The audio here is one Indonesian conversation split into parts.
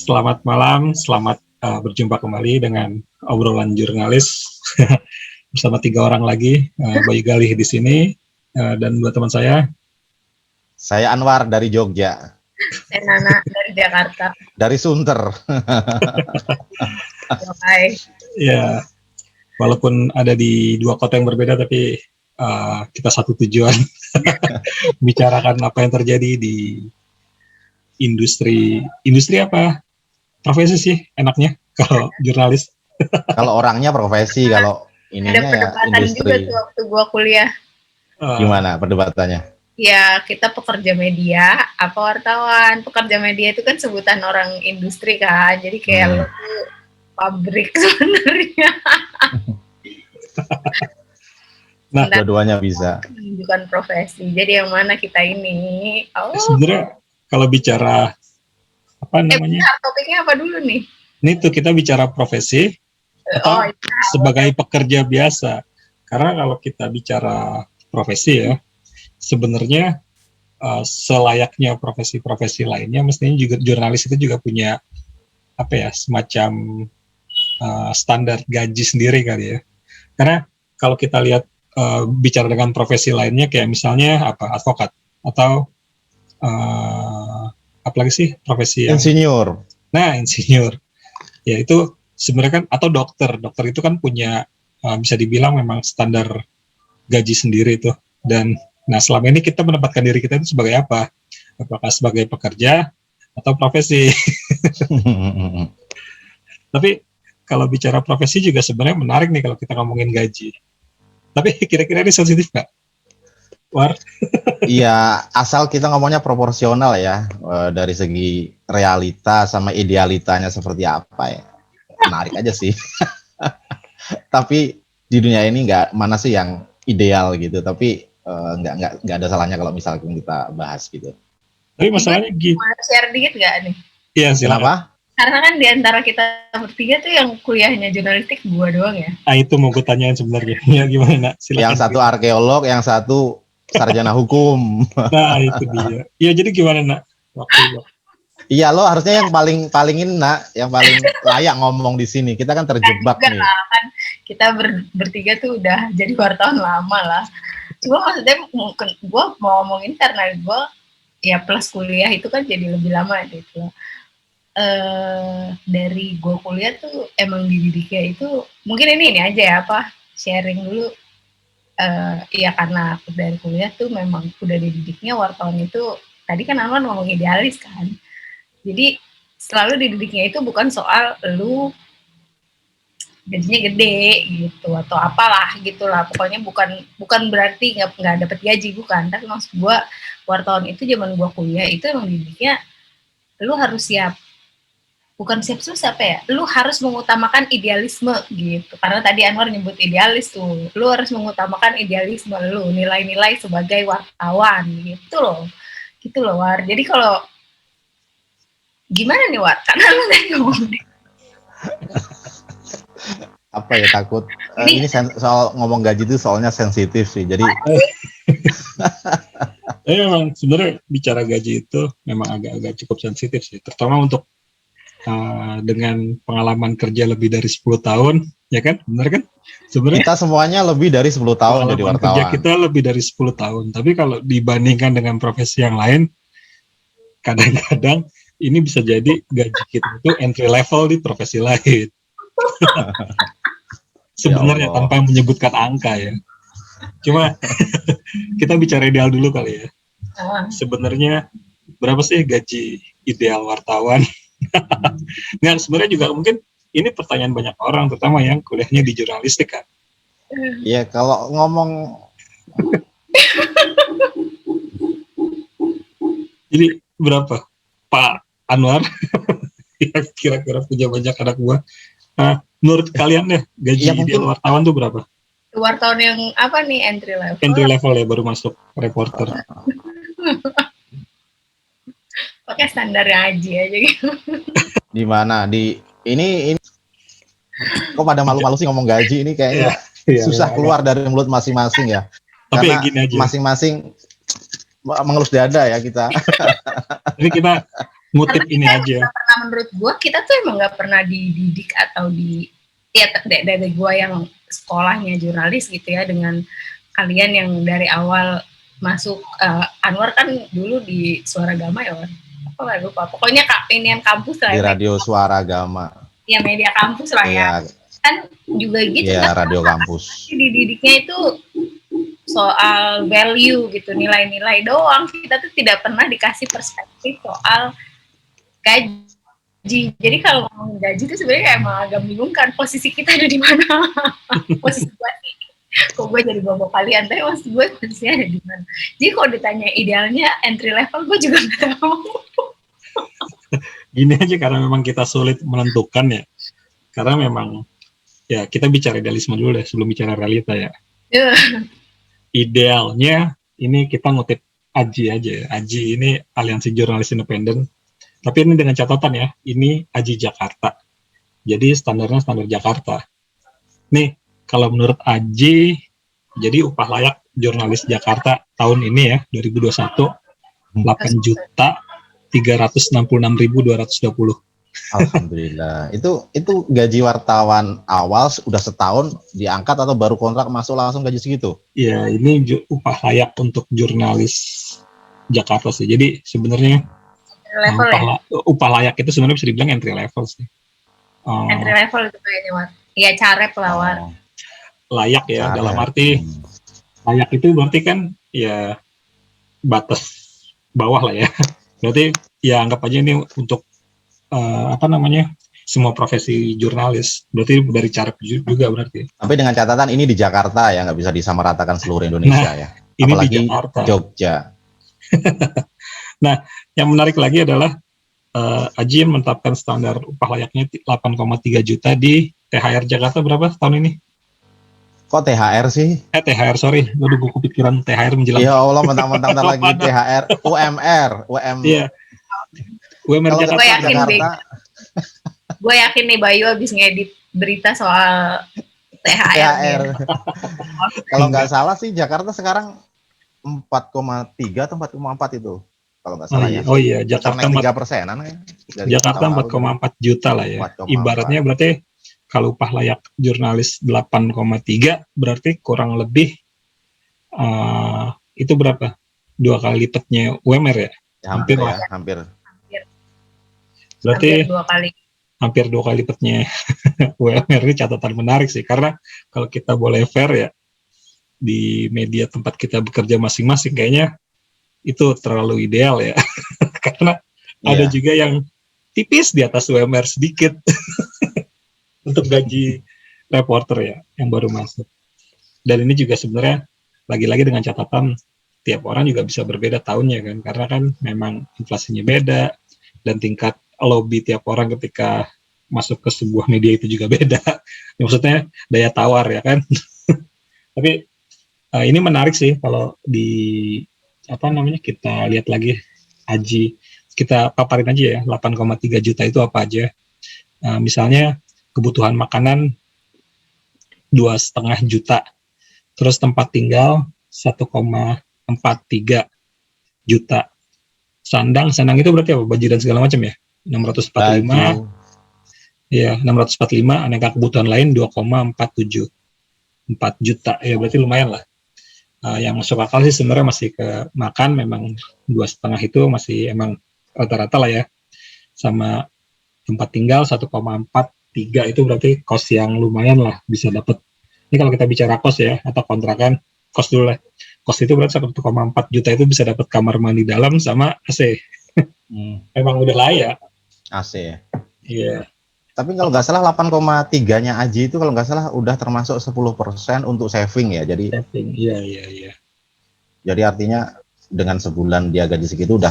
Selamat malam, selamat berjumpa kembali dengan obrolan jurnalis bersama 3 orang lagi, Bayu Galih di sini dan 2 teman saya. Saya Anwar dari Jogja. Saya Nana dari Jakarta. Dari Sunter. Hai. Ya, walaupun ada di 2 kota yang berbeda, tapi kita satu tujuan, bicarakan apa yang terjadi di industri apa? Profesi sih enaknya kalau jurnalis. Kalau orangnya profesi, kalau ininya ada ya industri. Juga tuh waktu gua kuliah. Gimana perdebatannya? Ya, kita pekerja media apa wartawan. Pekerja media itu kan sebutan orang industri kan. Jadi kayak lu tuh pabrik sebenarnya. Nah, dua-duanya bisa. Menunjukkan profesi. Jadi yang mana kita ini? Sebenarnya kalau bicara apa namanya? Topiknya apa dulu nih? Ini tuh kita bicara profesi atau sebagai pekerja biasa. Karena kalau kita bicara profesi ya, sebenarnya selayaknya profesi-profesi lainnya, mestinya juga jurnalis itu juga punya apa ya, semacam standar gaji sendiri kali ya. Karena kalau kita lihat bicara dengan profesi lainnya, kayak misalnya apa, advokat atau apalagi sih profesi yang insinyur. Nah, insinyur. Ya itu sebenarnya kan, atau dokter. Dokter itu kan punya bisa dibilang memang standar gaji sendiri tuh. Dan nah, selama ini kita menempatkan diri kita itu sebagai apa? Apakah sebagai pekerja atau profesi? Tapi kalau bicara profesi juga sebenarnya menarik nih kalau kita ngomongin gaji. Tapi kira-kira ini sensitif nggak? War? Iya, asal kita ngomongnya proporsional ya, dari segi realita sama idealitanya seperti apa ya. Menarik aja sih. Tapi di dunia ini mana sih yang ideal gitu, tapi nggak ada salahnya kalau misalkan kita bahas gitu. Tapi masalahnya gitu. Mau share dikit nggak nih? Iya, silakan. Kenapa? Karena kan di antara kita bertiga tuh yang kuliahnya jurnalistik gua doang ya. Itu mau gue tanyain sebenarnya. Ya gimana? Silakan. Yang satu arkeolog, yang satu sarjana hukum. Nah, itu dia. Iya, jadi gimana, Nak? Iya, lo harusnya yang palingin, Nak, yang paling layak ngomong di sini. Kita kan terjebak nih. Kan kita bertiga tuh udah jadi wartawan lama lah. Cuma maksudnya gue mau ngomongin karena gue ya plus kuliah itu kan jadi lebih lama gitu. Dari gue kuliah tuh emang dididiknya itu mungkin ini aja ya, apa sharing dulu. Ya karena aku dari kuliah tuh memang udah dididiknya wartawan itu, tadi kan Anwar ngomong idealis kan, jadi selalu dididiknya itu bukan soal lu gajinya gede gitu atau apalah gitulah, pokoknya bukan berarti nggak dapet gaji, bukan, tapi maksud gue wartawan itu zaman gue kuliah itu emang dididiknya lu harus siap, bukan siap susah apa ya, lu harus mengutamakan idealisme gitu. Karena tadi Anwar nyebut idealis tuh, lu harus mengutamakan idealisme lu, nilai-nilai sebagai wartawan gitu loh War. Jadi kalau gimana nih War, karena lu tadi ngomong apa ya, takut ini soal ngomong gaji itu soalnya sensitif sih, jadi memang sebenarnya bicara gaji itu memang agak cukup sensitif sih, terutama untuk dengan pengalaman kerja lebih dari 10 tahun, ya kan? Benar kan? Sebenarnya kita semuanya lebih dari 10 tahun jadi wartawan. Kerja kita lebih dari 10 tahun. Tapi kalau dibandingkan dengan profesi yang lain, kadang-kadang ini bisa jadi gaji kita itu entry level di profesi lain. Sebenarnya ya, tanpa menyebutkan angka ya. Cuma kita bicara ideal dulu kali ya. Sebenarnya berapa sih gaji ideal wartawan? Nah, sebenarnya juga mungkin ini pertanyaan banyak orang, terutama yang kuliahnya di jurnalistik kan. Iya, kalau ngomong jadi berapa Pak Anwar yang kira-kira punya banyak anak buah? Menurut kalian deh, gaji ideal wartawan tuh berapa? Wartawan yang apa nih, entry level? Entry level ya, baru masuk reporter. Pakai standar aja gitu. Di mana ini kok pada malu-malu sih ngomong gaji ini, kayaknya susah keluar dari mulut masing-masing ya. Tapi karena gini aja, masing-masing mengelus dada ya kita. Jadi kita ngutip ini aja. Pernah menurut gue kita tuh emang nggak pernah dididik atau dari gue yang sekolahnya jurnalis gitu ya, dengan kalian yang dari awal masuk Anwar kan dulu di Suara Gama ya, apa nggak lupa, pokoknya ini yang kampus lah Di ya, Radio Suara Gama. ya media kampus lah ya, kan juga gitu Iya, kan, radio kampus. dididiknya itu soal value gitu, nilai-nilai doang, kita tuh tidak pernah dikasih perspektif soal gaji. Jadi kalau ngomongin gaji itu sebenarnya emang agak membingungkan, posisi kita ada di mana. Posisi gue sih, kok gue jadi bawa kalian, tapi maksud gue posisinya ada di mana. Jadi kalau ditanya idealnya entry level, gue juga nggak tahu. Gini aja, karena memang kita sulit menentukan ya, karena memang ya kita bicara idealisme dulu deh sebelum bicara realita ya. Idealnya ini kita ngutip AJI aja ya. AJI ini Aliansi Jurnalis Independen. Tapi ini dengan catatan ya, ini AJI Jakarta. Jadi standarnya standar Jakarta. Nih, kalau menurut AJI, jadi upah layak jurnalis Jakarta tahun ini ya, 2021, 8.366.220. Alhamdulillah. Itu gaji wartawan awal udah setahun diangkat atau baru kontrak masuk langsung gaji segitu? Ya, ini upah layak untuk jurnalis Jakarta sih. Jadi sebenarnya upah layak itu sebenarnya bisa dibilang entry level sih. Entry level itu kayaknya, War. Iya, carep lah, War. Layak ya, dalam arti layak itu berarti kan ya batas bawah lah ya. Berarti ya anggap aja ini untuk semua profesi jurnalis, berarti dari carep juga berarti. Tapi dengan catatan ini di Jakarta ya, nggak bisa disamaratakan seluruh Indonesia ya. Ini apalagi di Jakarta. Jogja. Nah, yang menarik lagi adalah AJI menetapkan standar upah layaknya 8,3 juta di THR Jakarta berapa tahun ini? Kok THR sih? THR, sorry. Waduh, gue kepikiran THR menjelang. Ya Allah, mentang-mentang lagi THR. UMR. Iya. UMR Jakarta. Gue yakin nih Bayu habis ngedit berita soal THR. Kalau nggak salah sih Jakarta sekarang 4,3 atau 4,4 itu. Kalau nggak salah ya. Oh iya, Jakarta 3%-an ya. Jakarta 4,4 juta lah ya. 4, ibaratnya berarti kalau upah layak jurnalis 8,3 berarti kurang lebih itu berapa? 2 kali lipatnya UMR ya? Hampir ya, hampir. Berarti hampir 2 kali lipatnya UMR. Ini catatan menarik sih, karena kalau kita boleh fair ya, di media tempat kita bekerja masing-masing kayaknya itu terlalu ideal ya. Karena ada juga yang tipis di atas UMR sedikit untuk gaji reporter ya yang baru masuk. Dan ini juga sebenarnya lagi-lagi dengan catatan tiap orang juga bisa berbeda tahunnya kan, karena kan memang inflasinya beda dan tingkat lobby tiap orang ketika masuk ke sebuah media itu juga beda. Maksudnya daya tawar ya kan. Tapi ini menarik sih kalau di kita lihat lagi AJI, kita paparin aja ya 8,3 juta itu apa aja. Misalnya kebutuhan makanan 2,5 juta, terus tempat tinggal 1,43 juta. Sandang itu berarti apa? Baju dan segala macam ya? 645. Ya, 645. Aneka kebutuhan lain 2,47 juta. Ya berarti lumayan lah. Yang masuk akal sih sebenarnya masih ke makan, memang 2,5 itu masih emang rata-rata lah ya. Sama tempat tinggal 1,43 itu berarti kos yang lumayan lah bisa dapat. Ini kalau kita bicara kos ya, atau kontrakan, kos dulu lah. Kos itu berarti 1,4 juta itu bisa dapat kamar mandi dalam sama AC. Emang udah layak. AC ya? Iya. Tapi kalau nggak salah 8,3-nya AJI itu kalau nggak salah udah termasuk 10% untuk saving ya. Jadi saving, iya. Jadi artinya dengan sebulan dia gaji segitu udah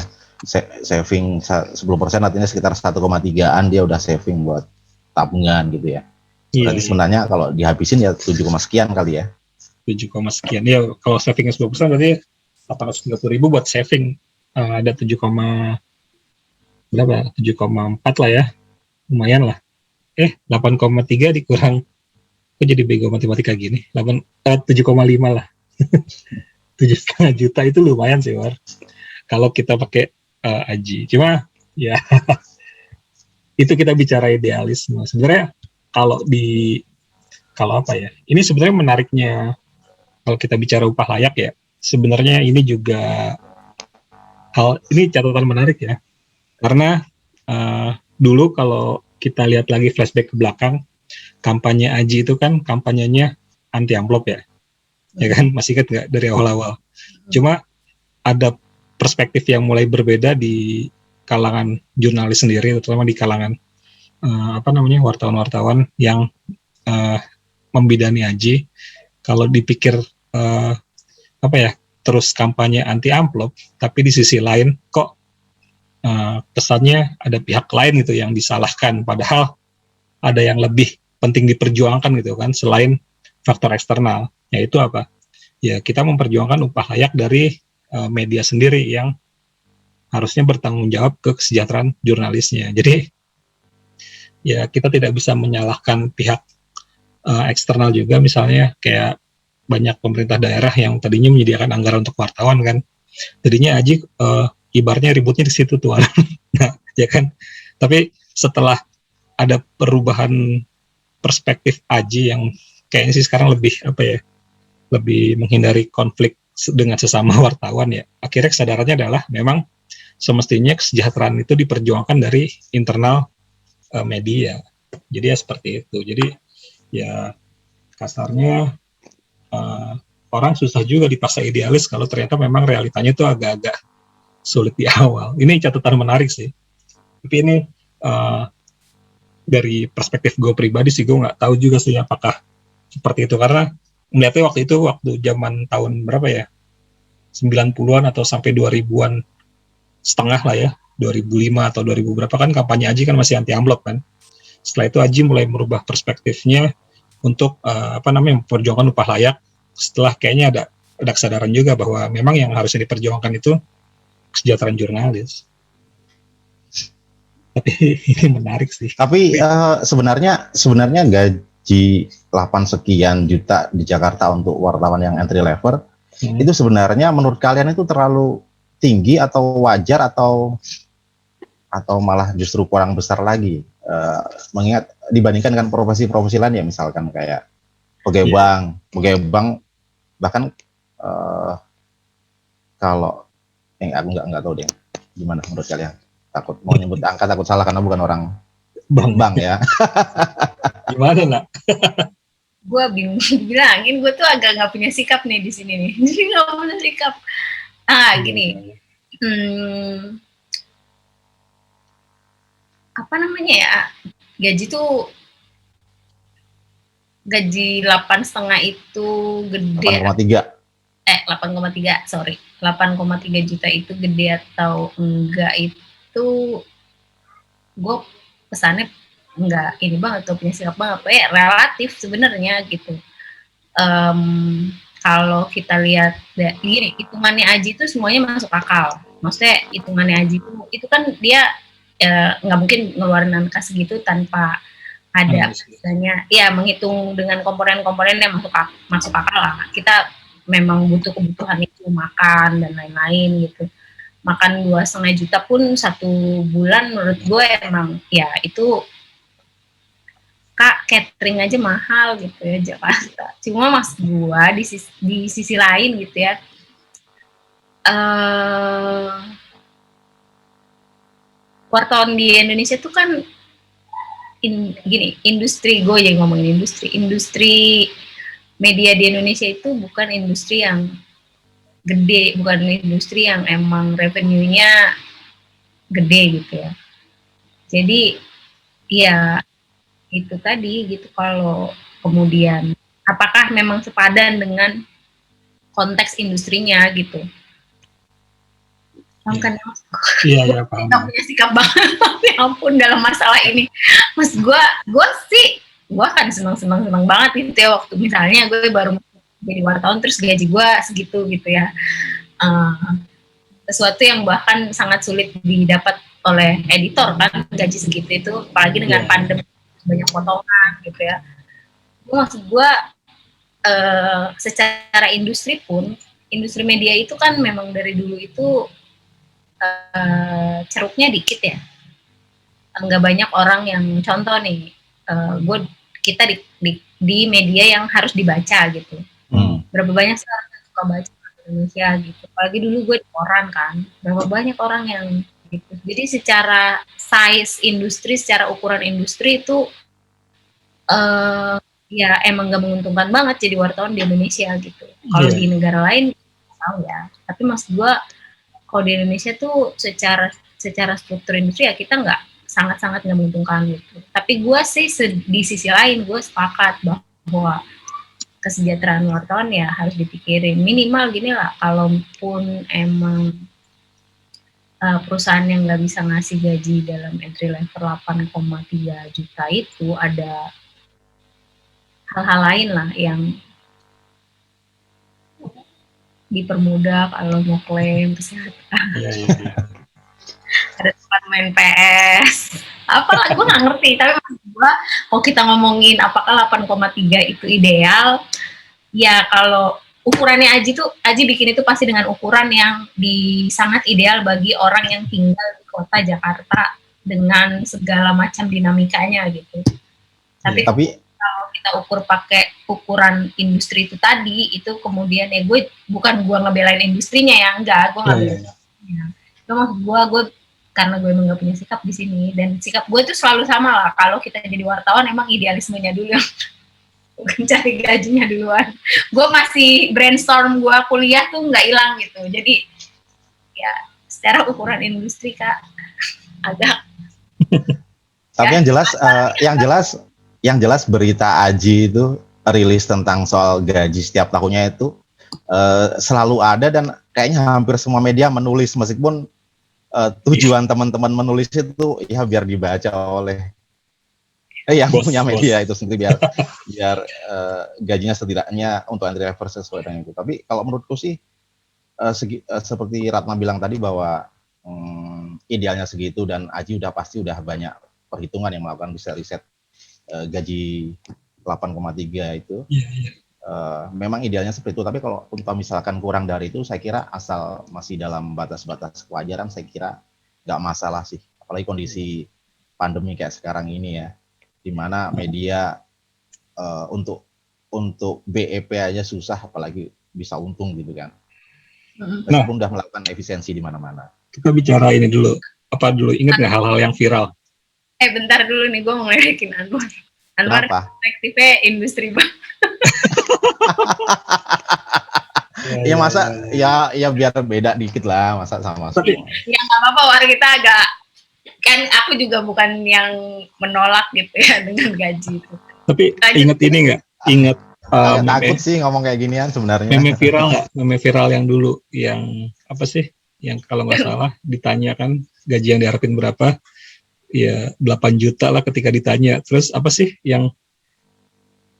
saving 10%, artinya sekitar 1,3-an dia udah saving buat tabungan gitu ya. Berarti sebenarnya kalau dihabisin ya 7, sekian kali ya. 7, sekian. Ya kalau savingnya 10% berarti 830.000 buat saving. Ada 7,4 lah ya. Lumayan lah. 8,3 dikurang, kok jadi bego matematika gini, 7,5 lah. 7,5 juta itu lumayan sih, War, kalau kita pakai AJI. Cuma ya Itu kita bicara idealisme. Sebenarnya kalau apa ya? Ini sebenarnya menariknya kalau kita bicara upah layak ya. Sebenarnya ini juga ini catatan menarik ya. Karena dulu kalau kita lihat lagi flashback ke belakang, kampanye Aji itu kan kampanyenya anti amplop ya. Ya kan, masih ingat nggak dari awal-awal? Cuma ada perspektif yang mulai berbeda di kalangan jurnalis sendiri, terutama di kalangan wartawan-wartawan yang membidani Aji. Kalau dipikir terus kampanye anti amplop, tapi di sisi lain kok kesannya ada pihak lain gitu yang disalahkan, padahal ada yang lebih penting diperjuangkan gitu kan, selain faktor eksternal, yaitu apa? Ya kita memperjuangkan upah layak dari media sendiri yang harusnya bertanggung jawab ke kesejahteraan jurnalisnya. Jadi ya kita tidak bisa menyalahkan pihak eksternal juga, misalnya kayak banyak pemerintah daerah yang tadinya menyediakan anggaran untuk wartawan kan, jadinya Aji ibaratnya ributnya di situ tuh. Nah, ya kan. Tapi setelah ada perubahan perspektif Aji yang kayaknya sih sekarang lebih lebih menghindari konflik dengan sesama wartawan ya. Akhirnya kesadarannya adalah memang semestinya kesejahteraan itu diperjuangkan dari internal media. Jadi ya seperti itu. Jadi ya kasarnya orang susah juga dipaksa idealis kalau ternyata memang realitanya itu agak-agak sulit di awal. Ini catatan menarik sih. Tapi ini dari perspektif gue pribadi sih, gue nggak tahu juga sih apakah seperti itu, karena melihatnya waktu zaman tahun berapa ya, 90-an atau sampai 2000-an setengah lah ya, 2005 atau 2000 berapa kan kampanye Aji kan masih anti amplop kan. Setelah itu Aji mulai merubah perspektifnya untuk memperjuangkan upah layak, setelah kayaknya ada kesadaran juga bahwa memang yang harusnya diperjuangkan itu kesejahteraan jurnalis. Tapi ini menarik sih. Tapi sebenarnya gaji 8 sekian juta di Jakarta untuk wartawan yang entry level itu sebenarnya menurut kalian itu terlalu tinggi atau wajar atau malah justru kurang besar lagi, mengingat dibandingkan dengan profesi-profesi lain ya, misalkan kayak pegawai bank bahkan kalau aku nggak tahu deh gimana menurut kalian, takut mau nyebut angka takut salah karena bukan orang bank ya. Gimana nak? Gue bingung bilangin, gue tuh agak nggak punya sikap nih di sini nih. Jadi nggak punya sikap. Gini. Apa namanya ya? Gaji 8,5 itu gede. 8,3, sorry. 8,3 juta itu gede atau enggak itu gue pesannya enggak ini banget, gak punya sikap banget, relatif sebenarnya gitu. Kalau kita lihat gini, hitungannya Aji itu semuanya masuk akal. Maksudnya hitungannya Aji itu kan dia nggak mungkin ngeluarin angka segitu tanpa ada misalnya ya menghitung dengan komponen-komponen yang masuk akal lah. Kita memang butuh kebutuhan itu, makan dan lain-lain gitu. Makan 2,5 juta pun 1 bulan menurut gue emang ya itu Kak, catering aja mahal gitu ya Jakarta. Cuma mas gue di sisi lain gitu ya, wartawan di Indonesia tuh kan industri, gue jadi ngomongin industri media di Indonesia itu bukan industri yang gede, bukan industri yang emang revenue-nya gede gitu ya. Jadi ya itu tadi gitu, kalau kemudian apakah memang sepadan dengan konteks industrinya gitu. Iya, paham. Gak punya sikap banget, tapi ampun dalam masalah ini. Mas gue kan senang banget gitu ya, waktu misalnya gue baru jadi wartawan terus gaji gue segitu gitu ya. Sesuatu yang bahkan sangat sulit didapat oleh editor kan, gaji segitu itu, apalagi dengan pandemi banyak potongan gitu ya. Maksud gue secara industri pun, industri media itu kan memang dari dulu itu ceruknya dikit ya. nggak banyak orang yang contoh nih, kita di media yang harus dibaca gitu. Berapa banyak sih orang yang suka baca di Indonesia gitu. Apalagi dulu gue di koran kan, berapa banyak orang yang gitu. Jadi secara size industri, secara ukuran industri itu ya emang gak menguntungkan banget jadi wartawan di Indonesia gitu. Kalau di negara lain tahu ya. Tapi maksud gue kalau di Indonesia tuh secara struktur industri ya kita nggak sangat-sangat nggak menguntungkan gitu. Tapi gue sih di sisi lain gue sepakat bahwa kesejahteraan wartawan ya harus dipikirin. Minimal gini lah, kalaupun emang perusahaan yang nggak bisa ngasih gaji dalam entry level 8,3 juta itu ada hal-hal lain lah yang dipermudah kalau mau klaim kesehatan. Ada tempat main PS. Apalah, gue nggak ngerti. Tapi maksud gue, kalau kita ngomongin apakah 8,3 itu ideal, ya kalau ukurannya Aji bikin itu pasti dengan ukuran yang sangat ideal bagi orang yang tinggal di kota Jakarta dengan segala macam dinamikanya gitu. Tapi kalau kita ukur pakai ukuran industri itu tadi, itu kemudian ya gue ngebelain industrinya ya, enggak, gue nggak belain. Itu maksud gue karena gue emang gak punya sikap di sini, dan sikap gue tuh selalu sama lah, kalau kita jadi wartawan emang idealismenya dulu yang bukan cari gajinya duluan. Gue masih brainstorm gue kuliah tuh nggak hilang gitu, jadi ya secara ukuran industri Kak agak. Tapi yang jelas berita Aji itu rilis tentang soal gaji setiap tahunnya itu selalu ada, dan kayaknya hampir semua media menulis, meskipun tujuan teman-teman menulis itu ya biar dibaca oleh yang punya media itu sendiri, biar gajinya setidaknya untuk entry level sesuai dengan itu. Tapi kalau menurutku sih seperti Ratna bilang tadi bahwa idealnya segitu, dan Aji udah banyak perhitungan yang melakukan bisa riset gaji 8,3 itu. Memang idealnya seperti itu, tapi kalau misalkan kurang dari itu, saya kira asal masih dalam batas-batas kewajaran, saya kira nggak masalah sih. Apalagi kondisi pandemi kayak sekarang ini ya, di mana media untuk BEP aja susah, apalagi bisa untung gitu kan. Meskipun udah melakukan efisiensi di mana-mana. Kita bicara ini dulu. Apa dulu, ingat nggak hal-hal yang viral? Bentar dulu nih, gue mau ngeledekin Anwar. Anwar perspektifnya industri banget. Ya masa ya biar beda dikit lah, masa sama semua. Ya nggak apa-apa, War, kita agak, kan aku juga bukan yang menolak gitu ya dengan gaji itu. Tapi inget ini nggak? Inget takut sih ngomong kayak ginian sebenarnya. Meme viral nggak? Meme viral yang dulu, yang apa sih? Yang kalau nggak salah ditanya kan gaji yang diharapin berapa? Ya 8 juta lah ketika ditanya. Terus apa sih yang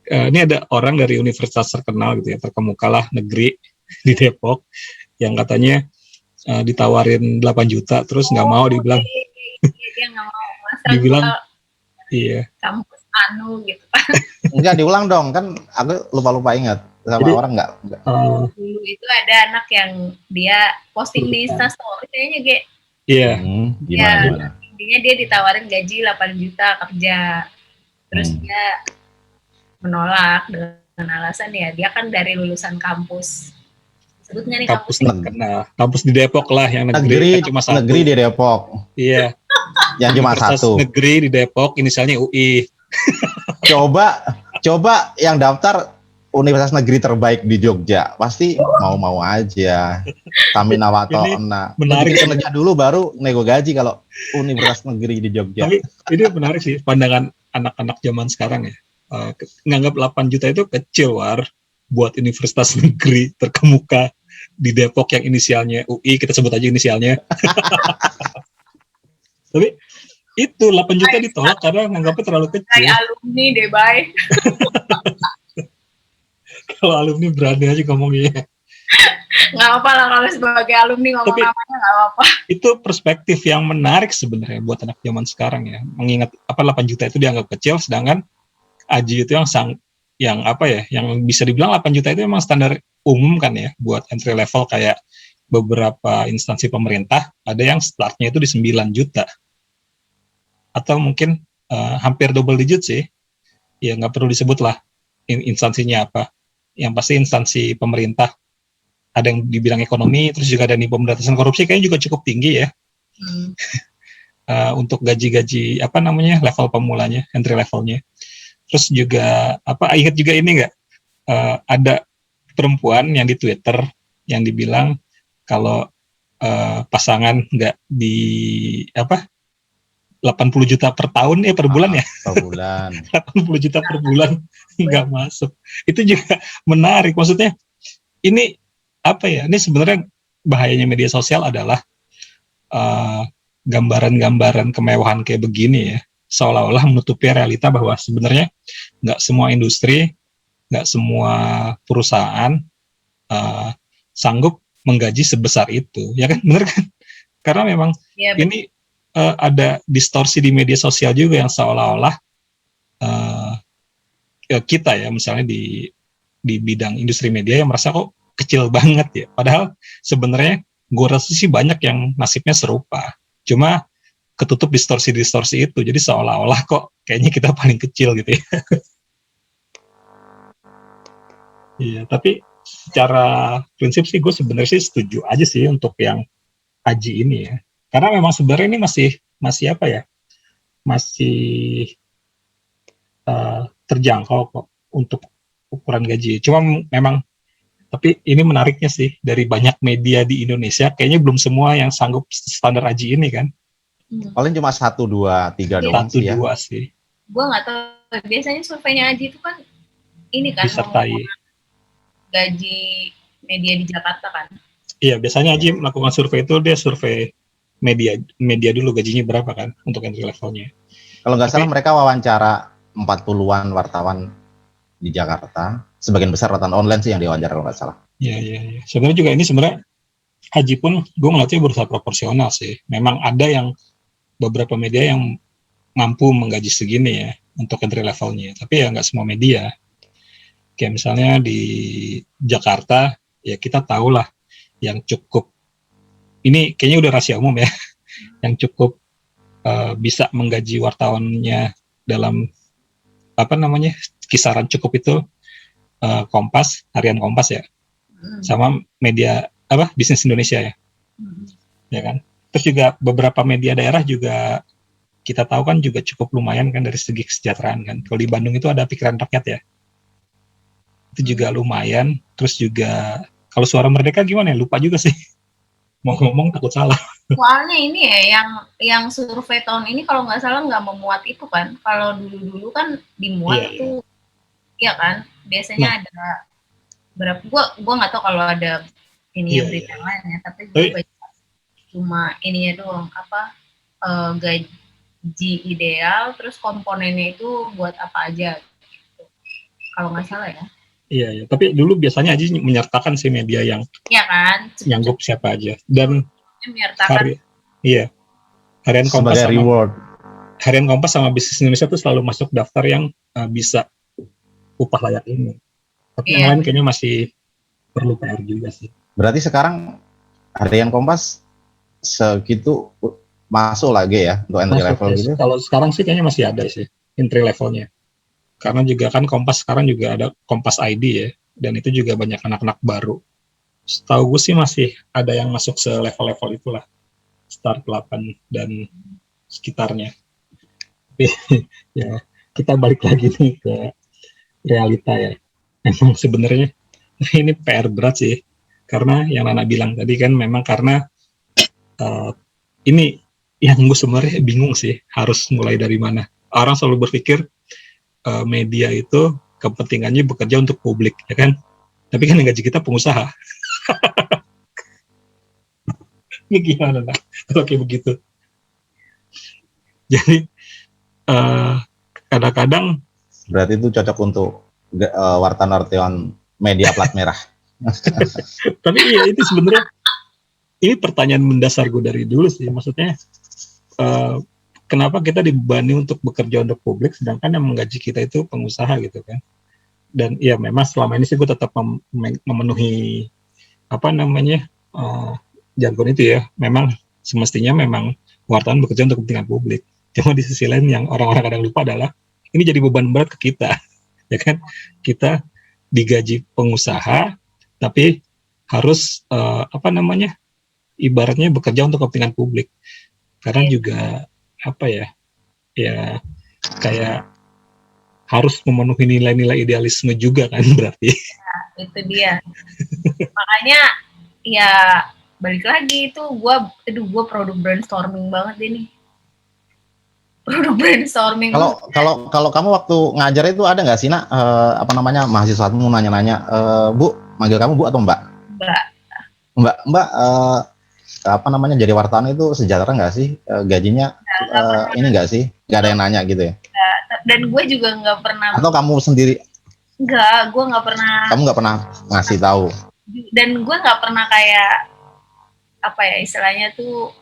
ini ada orang dari universitas terkenal gitu ya, terkemuka lah negeri di Depok, yang katanya ditawarin 8 juta terus nggak mau, dibilang dia nggak mau, dibilang iya kampus anu gitu. Enggak, diulang dong, kan aku lupa ingat sama. Jadi, orang nggak dulu itu ada anak yang dia posting di Instastory kayaknya gimana? Intinya dia ditawarin gaji 8 juta kerja, terus dia menolak dengan alasan ya dia kan dari lulusan kampus, sebutnya nih kampus terkenal, kampus di Depok lah, yang negeri cuma satu. Negeri di Depok. Iya. Yang cuma satu. Negeri di Depok, inisialnya UI. Coba yang daftar universitas negeri terbaik di Jogja, pasti mau aja. Kami nawatona. Menarik. Kerja dulu baru nego gaji kalau universitas negeri di Jogja. Tapi ini menarik sih pandangan anak-anak zaman sekarang ya. Nganggap 8 juta itu kecil, War, buat universitas negeri terkemuka di Depok yang inisialnya UI, kita sebut aja inisialnya. Tapi itu 8 juta ditolak karena nganggapnya terlalu kecil. Kayak alumni deh, Bay. Kalau alumni berani aja ngomongnya. Nggak apa lah kalau sebagai alumni ngomong. Tapi, namanya nggak apa. Itu perspektif yang menarik sebenarnya buat anak zaman sekarang ya. Mengingat 8 juta itu dianggap kecil, sedangkan Aji itu yang bisa dibilang 8 juta itu memang standar umum kan ya buat entry level, kayak beberapa instansi pemerintah ada yang startnya itu di 9 juta. atau mungkin hampir double digit sih. Ya nggak perlu disebut lah instansinya apa. Yang pasti instansi pemerintah, ada yang dibilang ekonomi, terus juga ada nih pemberantasan korupsi, kayaknya juga cukup tinggi ya. Untuk gaji-gaji level pemulanya, entry levelnya. Terus juga ingat juga ini nggak, ada perempuan yang di Twitter yang dibilang kalau pasangan nggak di 80 juta per tahun per bulan ya. Per bulan. 80 juta per bulan nggak masuk. Itu juga menarik. Maksudnya ini ini sebenarnya bahayanya media sosial adalah gambaran-gambaran kemewahan kayak begini ya, seolah-olah menutupi realita bahwa sebenarnya nggak semua industri, nggak semua perusahaan sanggup menggaji sebesar itu, ya kan, bener kan? Karena memang ini ada distorsi di media sosial juga yang seolah-olah kita ya, misalnya di bidang industri media yang merasa kok kecil banget ya, padahal sebenarnya gue rasa sih banyak yang nasibnya serupa, cuma ketutup distorsi-distorsi itu, jadi seolah-olah kok kayaknya kita paling kecil gitu ya. Iya, tapi secara prinsip sih gue sebenarnya sih setuju aja sih untuk yang haji ini ya, karena memang sebenarnya ini masih apa ya, masih terjangkau kok untuk ukuran gaji. Cuma memang, tapi ini menariknya sih, dari banyak media di Indonesia kayaknya belum semua yang sanggup standar haji ini kan. Paling cuma 1, 2, 3 doang sih ya. 1, 2 sih. Gue nggak tahu, biasanya surveinya haji itu kan ini kan disertai gaji media di Jakarta kan. Iya, biasanya haji melakukan survei itu dia survei media dulu gajinya berapa kan untuk entry levelnya. Kalau nggak salah mereka wawancara 40-an wartawan di Jakarta, sebagian besar wartawan online sih yang diwawancara kalau nggak salah. Iya. Sebenarnya juga ini sebenarnya haji pun gue ngeliatnya berusaha proporsional sih. Memang ada yang beberapa media yang mampu menggaji segini ya untuk entry levelnya, tapi ya nggak semua media. Kayak misalnya di Jakarta ya kita tahu lah yang cukup, ini kayaknya udah rahasia umum ya, yang cukup bisa menggaji wartawannya dalam kisaran cukup itu Kompas, harian Kompas ya, sama media Bisnis Indonesia ya, ya kan. Terus juga beberapa media daerah juga kita tahu kan juga cukup lumayan kan dari segi kesejahteraan kan. Kalau di Bandung itu ada Pikiran Rakyat ya, itu juga lumayan. Terus juga kalau Suara Merdeka gimana ya, lupa juga sih, mau ngomong takut salah. Soalnya ini ya, yang survei tahun ini kalau nggak salah nggak memuat itu kan. Kalau dulu kan dimuat tuh, ya kan. Biasanya ada berapa? Gua nggak tahu kalau ada ini berita lain ya. Tapi gue baca cuma ininya doang, gaji ideal, terus komponennya itu buat apa aja gitu. Kalau nggak salah ya. Iya. Tapi dulu biasanya aja menyertakan sih media yang kan nyanggup siapa aja, dan harian Kompas sebagai reward. Harian Kompas sama Bisnis Indonesia tuh selalu masuk daftar yang bisa upah layak ini. Tapi yang lain kayaknya masih perlu PR juga sih. Berarti sekarang harian Kompas segitu masuk lagi ya untuk entry level gitu? Kalau sekarang sih kayaknya masih ada sih entry levelnya. Karena juga kan Kompas sekarang juga ada Kompas ID ya, dan itu juga banyak anak-anak baru. Setahu gue sih masih ada yang masuk se-level-level itulah, Start 8 dan sekitarnya. Ya, kita balik lagi nih ke realita ya. Memang sebenarnya ini PR berat sih, karena yang Nana bilang tadi kan memang karena ini yang gue sebenarnya bingung sih, harus mulai dari mana. Orang selalu berpikir media itu kepentingannya bekerja untuk publik, ya kan? Tapi kan yang gaji kita pengusaha. Ini gimana nah? Kalau kayak begitu. Jadi kadang-kadang. Berarti itu cocok untuk wartawan media plat merah. Tapi iya, itu sebenarnya ini pertanyaan mendasar gue dari dulu sih. Maksudnya kenapa kita dibebani untuk bekerja untuk publik, sedangkan yang menggaji kita itu pengusaha gitu kan. Dan ya memang selama ini sih gue tetap memenuhi jargon itu ya. Memang semestinya memang wartawan bekerja untuk kepentingan publik. Cuma di sisi lain yang orang-orang kadang lupa adalah ini jadi beban berat ke kita, ya kan? Kita digaji pengusaha, tapi harus ibaratnya bekerja untuk kepentingan publik. Karena juga apa ya, ya kayak harus memenuhi nilai-nilai idealisme juga kan berarti. Nah, itu dia. Makanya ya balik lagi itu gue produk brainstorming banget ini. Produk brainstorming. Kalau kamu waktu ngajar itu ada nggak sih nak mahasiswamu nanya-nanya, Bu, manggil kamu Bu atau Mbak? Mbak, jadi wartawan itu sejahtera nggak sih, gajinya ini nggak sih? Nggak ada yang nanya gitu ya? Dan gue juga nggak pernah. Atau kamu sendiri? Enggak, gue nggak pernah. Kamu nggak pernah ngasih tahu? Dan gue nggak pernah kayak istilahnya tuh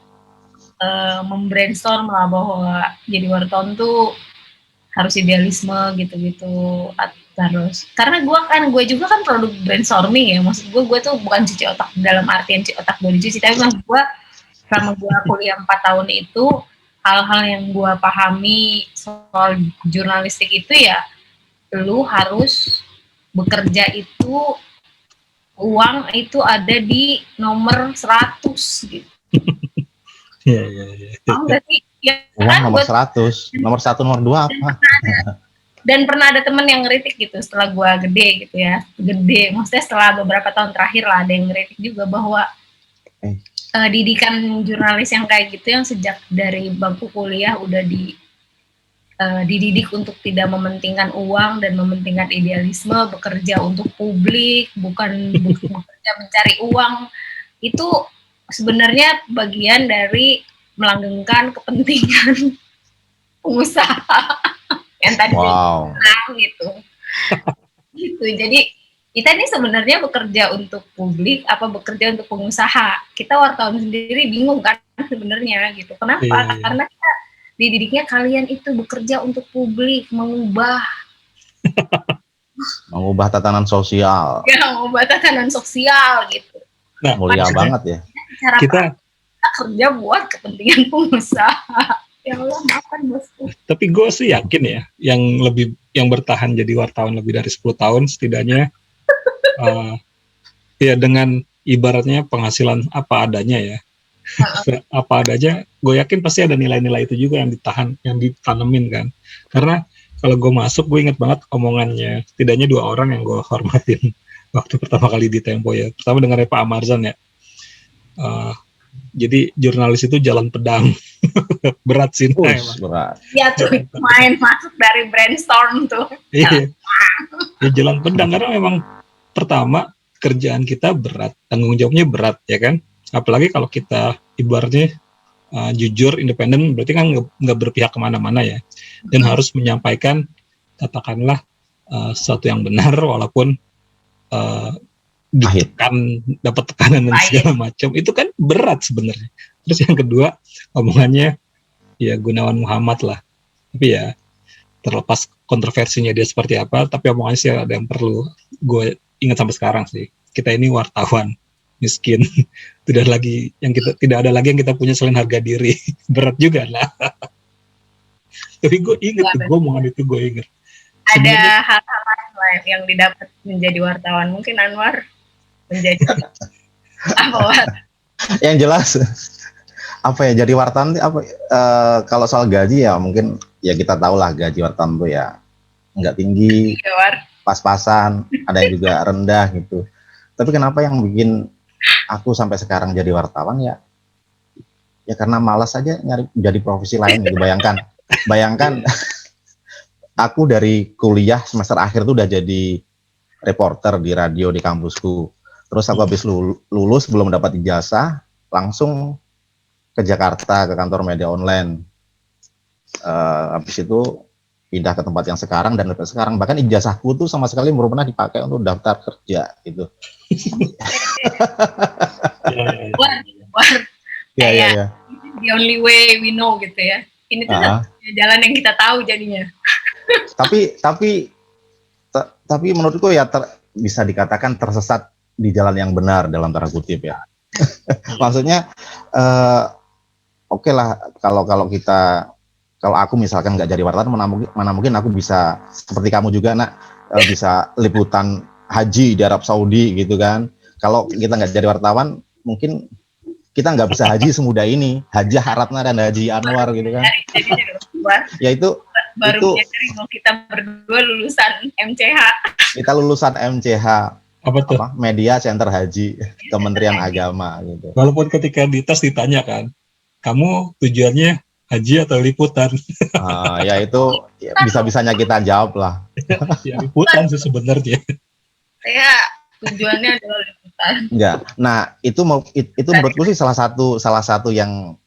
membrainstorm lah bahwa jadi wartawan tuh harus idealisme gitu-gitu terus. Karena gue juga kan produk brainstorming ya, maksud gue tuh bukan cuci otak dalam artian cuci otak gue dicuci, tapi maksud gue selama gue kuliah 4 tahun itu hal-hal yang gue pahami soal jurnalistik itu ya lu harus bekerja itu uang itu ada di nomor 100 gitu. Iya. Uang kan, nomor 100, nomor 1, nomor 2 apa? Dan pernah ada temen yang ngeritik gitu setelah gue gede, maksudnya setelah beberapa tahun terakhir lah ada yang ngeritik juga bahwa didikan jurnalis yang kayak gitu yang sejak dari bangku kuliah udah dididik untuk tidak mementingkan uang dan mementingkan idealisme, bekerja untuk publik, bukan bekerja mencari uang, itu sebenarnya bagian dari melanggengkan kepentingan pengusaha yang tadi gitu. Jadi kita ini sebenarnya bekerja untuk publik apa bekerja untuk pengusaha? Kita wartawan sendiri bingung kan sebenarnya gitu. Kenapa? Karena kita dididiknya kalian itu bekerja untuk publik, mengubah tatanan sosial. Ya, mengubah tatanan sosial gitu. Nah, mulia banget ya. Kita kerja buat kepentingan pengusaha. Ya Allah, maafkan bosku. Tapi gue sih yakin ya, yang bertahan jadi wartawan lebih dari 10 tahun setidaknya, ya dengan ibaratnya penghasilan apa adanya ya, apa adanya, gue yakin pasti ada nilai-nilai itu juga yang ditanemin kan. Karena kalau gue masuk, gue ingat banget omongannya, setidaknya 2 orang yang gue hormatin waktu pertama kali di Tempo ya. Pertama dengarnya Pak Amarzan ya. Jadi jurnalis itu jalan pedang. Berat sih berat. Iya tuh, main masuk dari brainstorm tuh. Iya. Ya, jalan pedang karena memang pertama kerjaan kita berat, tanggung jawabnya berat ya kan. Apalagi kalau kita ibaratnya jujur, independen, berarti kan nggak berpihak kemana-mana ya. Dan harus menyampaikan katakanlah sesuatu yang benar walaupun dapat tekanan dan segala macam, itu kan berat sebenarnya. Terus yang kedua omongannya ya Gunawan Muhammad lah, tapi ya terlepas kontroversinya dia seperti apa, tapi omongannya sih ada yang perlu gue ingat sampai sekarang sih. Kita ini wartawan miskin, tidak ada lagi yang kita punya selain harga diri. Berat juga lah. Tapi gue ingat omongan itu, gue ingat. Ada hal-hal lain yang didapat menjadi wartawan, mungkin Anwar menjadi apa? Yang jelas apa ya, jadi wartawan kalau soal gaji ya mungkin ya kita tahu lah gaji wartawan tuh ya nggak tinggi, pas-pasan, ada yang juga rendah gitu. Tapi kenapa yang bikin aku sampai sekarang jadi wartawan ya karena malas aja nyari jadi profesi lain gitu. Bayangkan aku dari kuliah semester akhir tuh udah jadi reporter di radio di kampusku. Terus aku habis lulus belum dapat ijazah, langsung ke Jakarta ke kantor media online. Habis itu pindah ke tempat yang sekarang dan sampai sekarang bahkan ijazahku tuh sama sekali belum pernah dipakai untuk daftar kerja gitu. Ya. The only way we know gitu ya. Ini tuh jalan yang kita tahu jadinya. Tapi menurutku ya bisa dikatakan tersesat di jalan yang benar dalam tanda kutip ya. Maksudnya oke lah kalau kita kalau aku misalkan nggak jadi wartawan, mana mungkin aku bisa seperti kamu juga nak, bisa liputan haji di Arab Saudi gitu kan. Kalau kita nggak jadi wartawan, mungkin kita nggak bisa haji semudah ini, Haji Haratna dan Haji Anwar gitu kan. Ya itu baru menyadari bahwa kita berdua lulusan MCH. Kita lulusan MCH, Apa tuh? Media Center Haji, Kementerian Agama gitu. Walaupun ketika di tes ditanya kan, kamu tujuannya haji atau liputan? Ya itu ya, bisa-bisanya kita jawab lah. Ya liputan sih sebenarnya. Saya tujuannya adalah liputan. Enggak. Nah, itu menurutku sih salah satu yang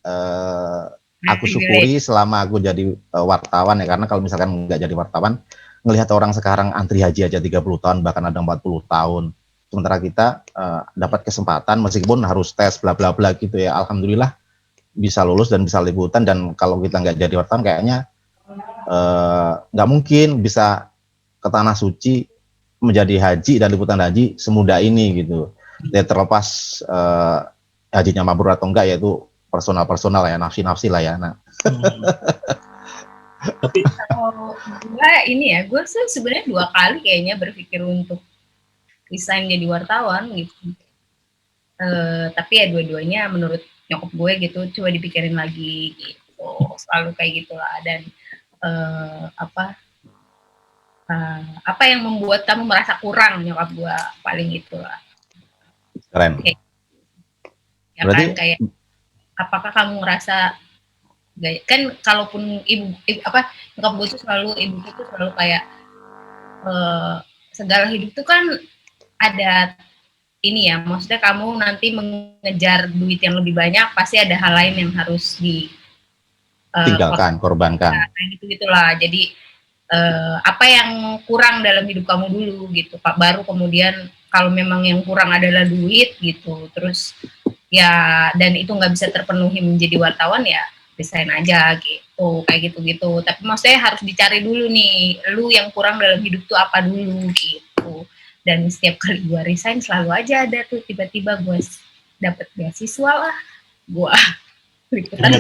aku syukuri selama aku jadi wartawan ya, karena kalau misalkan nggak jadi wartawan, ngelihat orang sekarang antri haji aja 30 tahun, bahkan ada 40 tahun. Sementara kita dapat kesempatan meskipun harus tes bla bla bla gitu ya. Alhamdulillah bisa lulus dan bisa liputan, dan kalau kita nggak jadi wartawan kayaknya nggak mungkin bisa ke tanah suci menjadi haji dan liputan haji semudah ini gitu. Ya, terlepas hajinya mabrur atau enggak, yaitu personal ya, nafsi lah ya. Nah. Tapi kalau gue ini ya, gue sebenarnya 2 kali kayaknya berpikir untuk resign jadi wartawan gitu. Tapi ya dua-duanya menurut nyokap gue gitu, coba dipikirin lagi gitu, selalu kayak gitulah. Dan apa yang membuat kamu merasa kurang, nyokap gue paling itulah. Keren. Okay. Ya berarti, kan kayak apakah kamu ngerasa kan kalaupun nyokap gue tuh ibu tuh selalu kayak segala hidup tuh kan ada ini ya, maksudnya kamu nanti mengejar duit yang lebih banyak, pasti ada hal lain yang harus tinggalkan, korbankan. Nah, gitulah. Jadi apa yang kurang dalam hidup kamu dulu gitu, Pak. Baru kemudian kalau memang yang kurang adalah duit gitu, terus ya dan itu nggak bisa terpenuhi menjadi wartawan, ya resign aja gitu, kayak gitu. Tapi maksudnya harus dicari dulu nih, lu yang kurang dalam hidup tuh apa dulu gitu. Dan setiap kali gue resign selalu aja ada tuh tiba-tiba gue dapet beasiswa lah, gue liputan.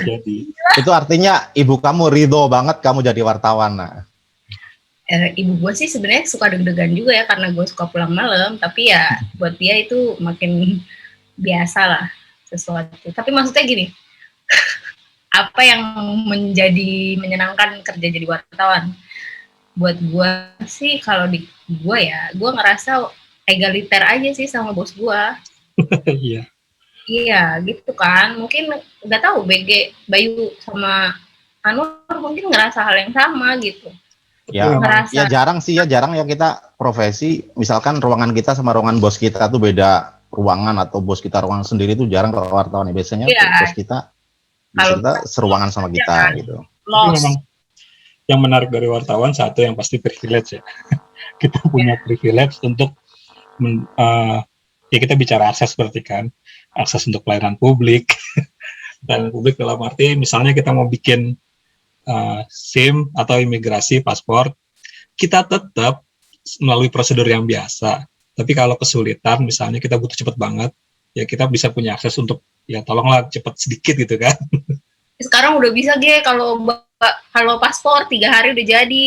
Itu artinya ibu kamu ridho banget kamu jadi wartawan, nah. Ibu gue sih sebenarnya suka deg-degan juga ya, karena gue suka pulang malam, tapi ya buat dia itu makin biasa lah sesuatu. Tapi maksudnya gini, apa yang menjadi menyenangkan kerja jadi wartawan? Buat gue sih, kalau di gue ya, gue ngerasa egaliter aja sih sama bos gue. Iya. Iya gitu kan, mungkin nggak tahu BG Bayu sama Anwar mungkin ngerasa hal yang sama gitu. Ya, ya jarang ya kita profesi, misalkan ruangan kita sama ruangan bos kita tuh beda ruangan, atau bos kita ruangan sendiri tuh jarang kalau wartawan. Biasanya bos kita seruangan sama kita kan, gitu. Tapi memang yang menarik dari wartawan satu yang pasti privilege ya. Kita punya privilege untuk ya kita bicara akses seperti kan, akses untuk pelayanan publik. Dan publik dalam arti misalnya kita mau bikin SIM atau imigrasi, paspor, kita tetap melalui prosedur yang biasa. Tapi kalau kesulitan, misalnya kita butuh cepat banget, ya kita bisa punya akses untuk, ya tolonglah cepat sedikit gitu kan. Sekarang udah bisa kalau paspor 3 hari udah jadi.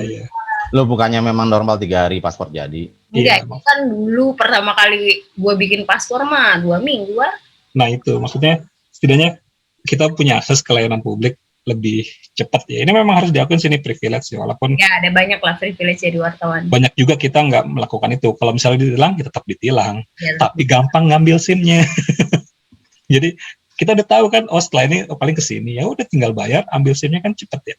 Iya. Lo bukannya memang normal 3 hari paspor jadi? Enggak, kan dulu pertama kali gue bikin paspor mah 2 minggu lah. Nah itu, maksudnya setidaknya kita punya akses ke layanan publik lebih cepat ya. Ini memang harus diakui sini privilege ya, walaupun ya ada banyak lah privilege jadi wartawan. Banyak juga kita nggak melakukan itu. Kalau misalnya ditilang, kita tetap ditilang. Ya, tapi gampang ngambil SIM-nya. Jadi kita udah tahu kan, setelah ini paling kesini, ya udah tinggal bayar, ambil SIM-nya kan cepet ya.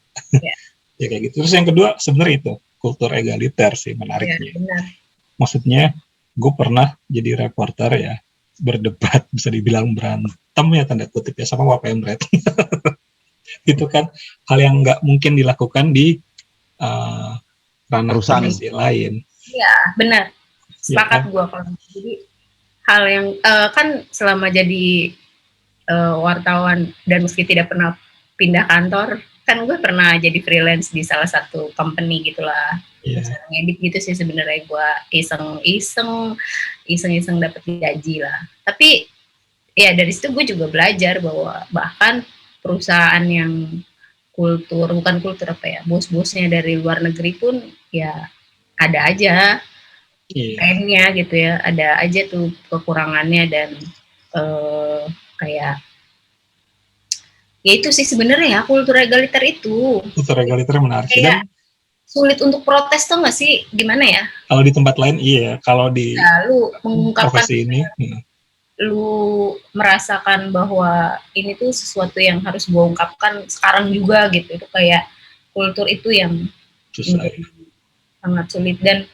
Ya kayak gitu. Terus yang kedua sebenarnya itu kultur egaliter sih menariknya. Ya, benar. Maksudnya gue pernah jadi reporter ya, berdebat, bisa dibilang berantem ya tanda kutip ya sama Wak Pemret. Itu kan hal yang nggak mungkin dilakukan di ranah profesi lain. Iya, benar. Sepakat gue kalau jadi hal yang kan selama jadi wartawan dan meski tidak pernah pindah kantor, kan gue pernah jadi freelance di salah satu company gitulah. Ngedit gitu sih sebenarnya gue iseng dapat gaji lah. Tapi ya dari situ gue juga belajar bahwa bahkan perusahaan yang bukan kultur apa ya, bos-bosnya dari luar negeri pun ya ada aja trennya gitu ya, ada aja tuh kekurangannya dan kayak ya itu sih sebenarnya ya kultur egaliter itu. Kultur egaliter menarik sih. Kayak Dan sulit untuk protes tuh nggak sih, gimana ya? kalau di tempat lain iya, kalau di lu mengungkapkan profesi ini, lu merasakan bahwa ini tuh sesuatu yang harus gue ungkapkan sekarang juga gitu, itu kayak kultur itu yang susah. Sangat sulit. Dan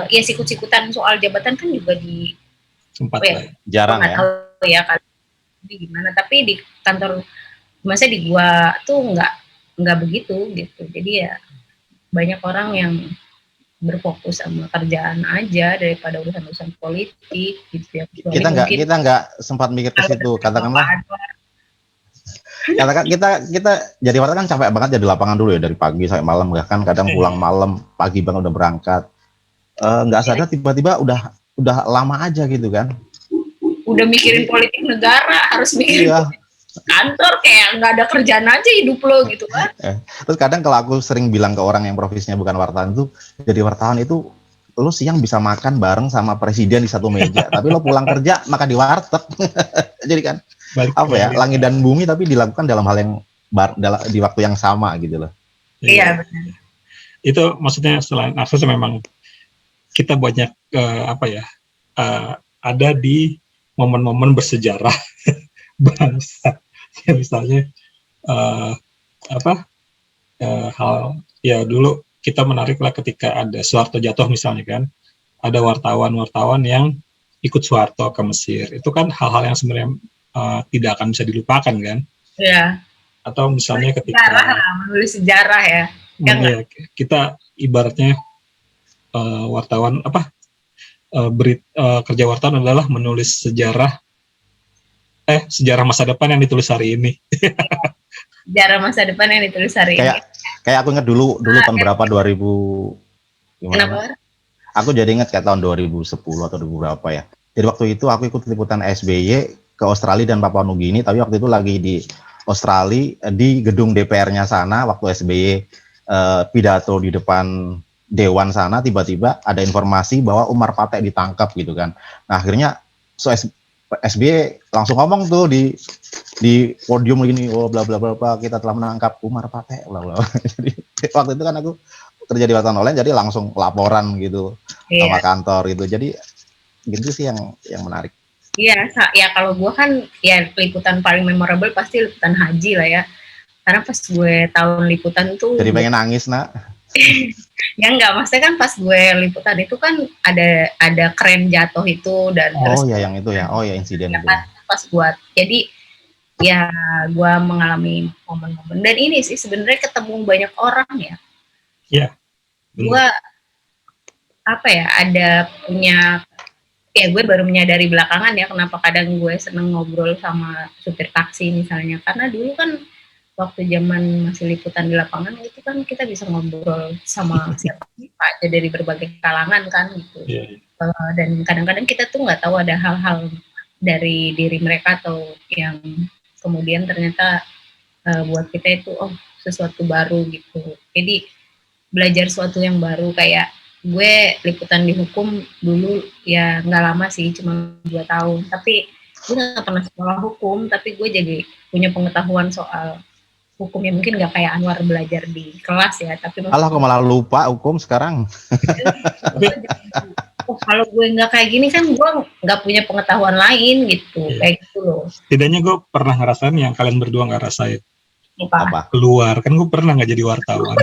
ya sikut-sikutan soal jabatan kan juga di tempat lain jarang ya. Tahu ya kali gimana, tapi di kantor masa di gua tuh nggak begitu gitu. Jadi ya banyak orang yang berfokus sama kerjaan aja daripada urusan-urusan politik gitu ya. Kita nggak sempat mikir ke situ. Katakanlah kita jadi wartawan kan capek banget, jadi lapangan dulu ya dari pagi sampai malam, bahkan kadang pulang malam, pagi banget udah berangkat. Nggak sadar tiba-tiba udah lama aja gitu kan. Udah mikirin politik negara, harus mikirin kantor, kayak nggak ada kerjaan aja hidup lo gitu kan. Terus kadang kalau aku sering bilang ke orang yang profesinya bukan wartawan tuh, jadi wartawan itu lo siang bisa makan bareng sama presiden di satu meja, tapi lo pulang kerja makan di warteg. Jadi kan apa ya, langit dan bumi tapi dilakukan dalam hal yang di waktu yang sama gitu loh. Iya benar. Itu maksudnya selain akses memang kita banyak ada di momen-momen bersejarah bangsa. Ya, misalnya hal ya dulu kita menarik lah ketika ada Soeharto jatuh misalnya kan, ada wartawan yang ikut Soeharto ke Mesir. Itu kan hal-hal yang sebenarnya tidak akan bisa dilupakan kan? Iya. Atau misalnya ketika menulis sejarah ya. Ya kita ibaratnya wartawan kerja wartawan adalah menulis sejarah masa depan yang ditulis hari ini. Sejarah masa depan yang ditulis hari ini. Kayak aku ingat dulu tahun berapa 2000 gimana? Kenapa? Aku jadi ingat kayak tahun 2010 atau 2000 berapa ya. Jadi waktu itu aku ikut liputan SBY ke Australia dan Papua Nugini, tapi waktu itu lagi di Australia di gedung DPR-nya sana waktu SBY pidato di depan Dewan sana, tiba-tiba ada informasi bahwa Umar Patek ditangkap gitu kan. Nah akhirnya SBY langsung ngomong tuh di podium gini, oh bla bla bla, kita telah menangkap Umar Patek bla bla. Jadi waktu itu kan aku kerja di wartawan online, jadi langsung laporan gitu sama kantor gitu. Jadi gitu sih yang menarik. Iya, ya kalau gue kan ya liputan paling memorable pasti liputan haji lah ya. Karena pas gue tahun liputan tuh jadi pengen nangis nak. Ya enggak, maksudnya kan pas gue liputan itu kan ada kren jatuh itu dan terus yang itu ya, insiden itu. Pas buat jadi ya gue mengalami momen-momen dan ini sih sebenarnya ketemu banyak orang ya. Iya. Gue ada punya gue baru menyadari belakangan ya kenapa kadang gue seneng ngobrol sama supir taksi misalnya, karena dulu kan waktu zaman masih liputan di lapangan itu kan kita bisa ngobrol sama siapa aja dari berbagai kalangan kan gitu. Dan kadang-kadang kita tuh nggak tahu ada hal-hal dari diri mereka atau yang kemudian ternyata buat kita itu sesuatu baru gitu. Jadi belajar sesuatu yang baru, kayak gue liputan di hukum dulu ya nggak lama sih, cuma 2 tahun, tapi gue nggak pernah sekolah hukum, tapi gue jadi punya pengetahuan soal hukum yang mungkin nggak kayak Anwar belajar di kelas ya, tapi kok malah lupa hukum sekarang. Kalau gue nggak kayak gini kan gue nggak punya pengetahuan lain gitu, kayak gitu loh. Setidaknya gue pernah ngerasain yang kalian berdua nggak rasain. Apa? Keluar kan gue pernah nggak jadi wartawan.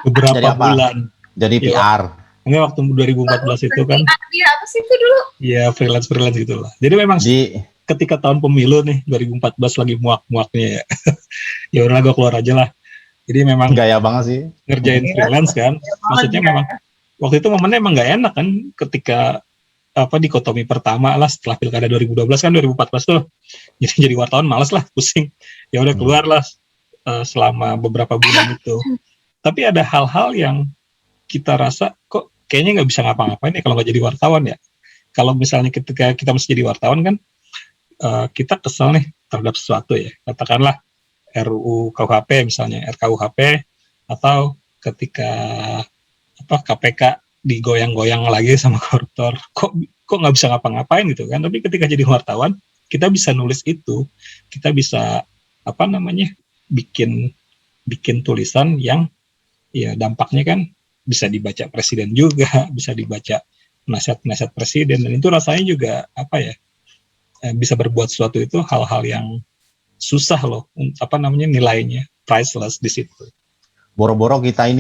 Beberapa bulan. Jadi PR. Ini waktu 2014 itu kan. Iya, apa sih itu dulu? Iya, freelance gitu lah. Jadi memang ketika tahun pemilu nih 2014 lagi muak-muaknya ya. Ya udah gue keluar aja lah. Jadi memang gaya banget sih ngerjain freelance kan. Maksudnya memang waktu itu momennya emang nggak enak kan, ketika dikotomi pertama lah setelah pilkada 2012 kan 2014 tuh. Jadi wartawan malas lah, pusing. Ya udah keluar lah selama beberapa bulan itu. Tapi ada hal-hal yang kita rasa kok kayaknya nggak bisa ngapa-ngapain ya kalau nggak jadi wartawan ya. Kalau misalnya ketika kita masih jadi wartawan kan kita kesal nih terhadap sesuatu ya, katakanlah RUU KUHP misalnya, RKUHP, atau ketika KPK digoyang-goyang lagi sama koruptor, kok nggak bisa ngapa-ngapain gitu kan. Tapi ketika jadi wartawan, kita bisa nulis itu, kita bisa bikin tulisan yang ya dampaknya kan bisa dibaca presiden juga, bisa dibaca penasihat presiden, dan itu rasanya juga bisa berbuat sesuatu itu hal-hal yang susah loh, nilainya priceless di situ. Boro-boro kita